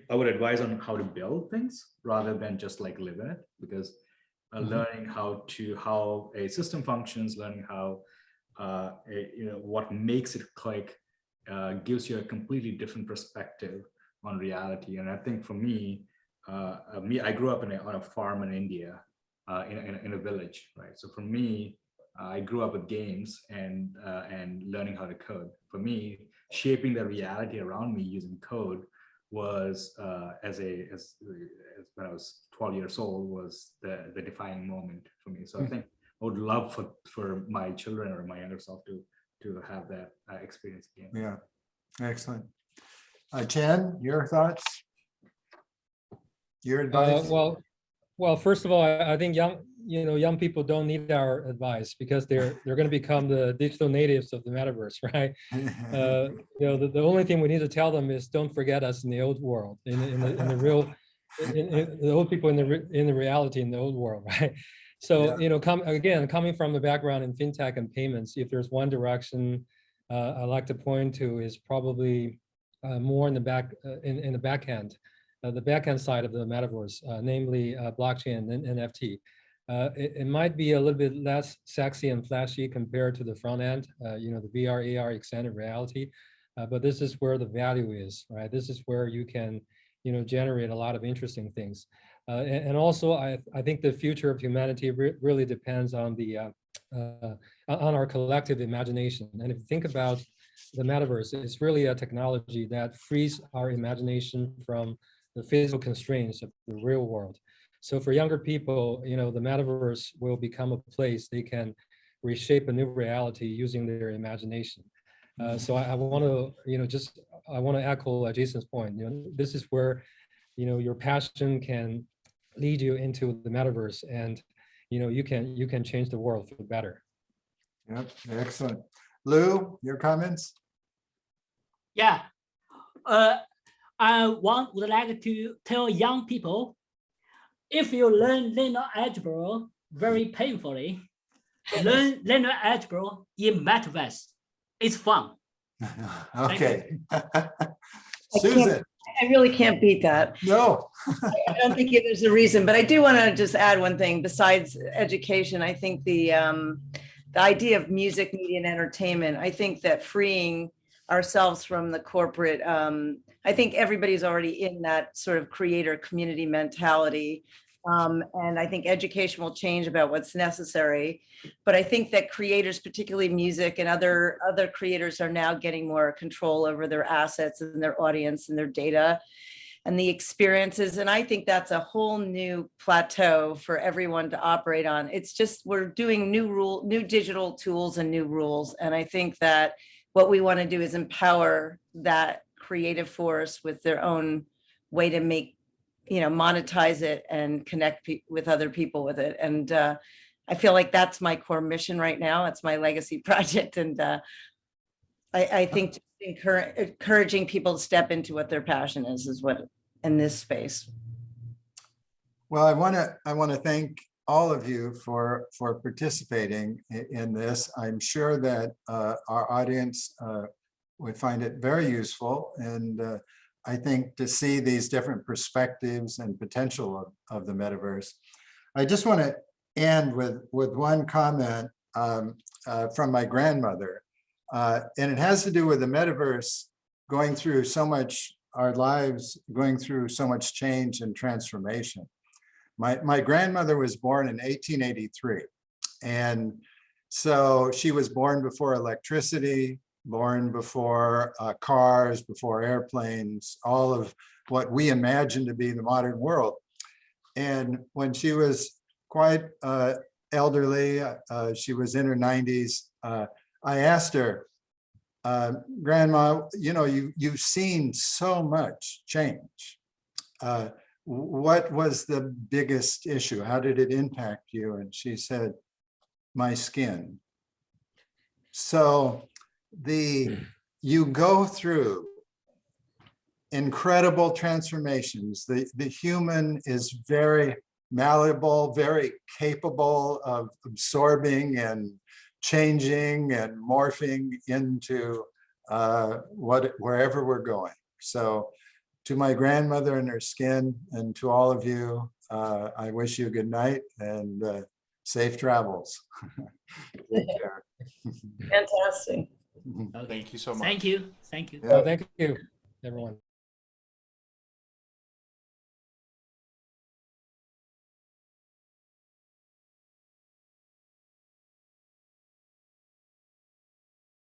I would advise on how to build things rather than just like live in it, because learning how a system functions, learning how what makes it click gives you a completely different perspective on reality. And I think for me, I grew up on a farm in India, in a village, right? So for me, I grew up with games and learning how to code. For me, shaping the reality around me using code was as when I was 12 years old was the defining moment for me. So I think I would love for my children or my younger self to have that experience again. Yeah, excellent. Chen, your thoughts? Your advice? Well, first of all, I think young people don't need our advice because they're going to become the digital natives of the metaverse, right? The only thing we need to tell them is don't forget us in the old world, in the real, in the old people in the reality in the old world, right? So coming from the background in fintech and payments, if there's one direction I like to point to is probably more in the in the back end, the back end side of the metaverse, namely blockchain and NFT. It might be a little bit less sexy and flashy compared to the front end, the VR, AR, extended reality, but this is where the value is, right? This is where you can, generate a lot of interesting things. And also, I think the future of humanity really depends on on our collective imagination. And if you think about the metaverse, it's really a technology that frees our imagination from the physical constraints of the real world. So for younger people, the metaverse will become a place they can reshape a new reality using their imagination. So I want to, I want to echo Jason's point. This is where, your passion can lead you into the metaverse, and you can change the world for the better. Yep, excellent. Lou, your comments? Yeah. I would like to tell young people, if you learn linear algebra very painfully, learn linear algebra in Metaverse. It's fun. Okay. Susan. I really can't beat that. No. I don't think there's a reason, but I do want to just add one thing besides education. I think the idea of music, media, and entertainment, I think that freeing ourselves from the corporate, I think everybody's already in that sort of creator community mentality. And I think education will change about what's necessary. But I think that creators, particularly music and other creators, are now getting more control over their assets and their audience and their data and the experiences. And I think that's a whole new plateau for everyone to operate on. It's just, we're doing new digital tools and new rules. And I think that what we want to do is empower that creative force with their own way to make, monetize it and connect with other people with it. And I feel like that's my core mission right now. It's my legacy project. And I think encouraging people to step into what their passion is what in this space. Well, I want to thank all of you for participating in this. I'm sure that our audience would find it very useful, and I think to see these different perspectives and potential of the metaverse. I just want to end with one comment from my grandmother, and it has to do with the metaverse going through so much, our lives going through so much change and transformation. My grandmother was born in 1883, and so she was born before electricity, born before cars, before airplanes, all of what we imagine to be the modern world. And when she was quite elderly, she was in her 90s, I asked her, Grandma, you've seen so much change. What was the biggest issue? How did it impact you? And she said, my skin. So you go through incredible transformations. The human is very malleable, very capable of absorbing and changing and morphing into wherever we're going. So to my grandmother and her skin, and to all of you, I wish you good night and safe travels. Take care. Fantastic. Thank you so much. Thank you. Thank you. Yeah. Well, thank you, everyone.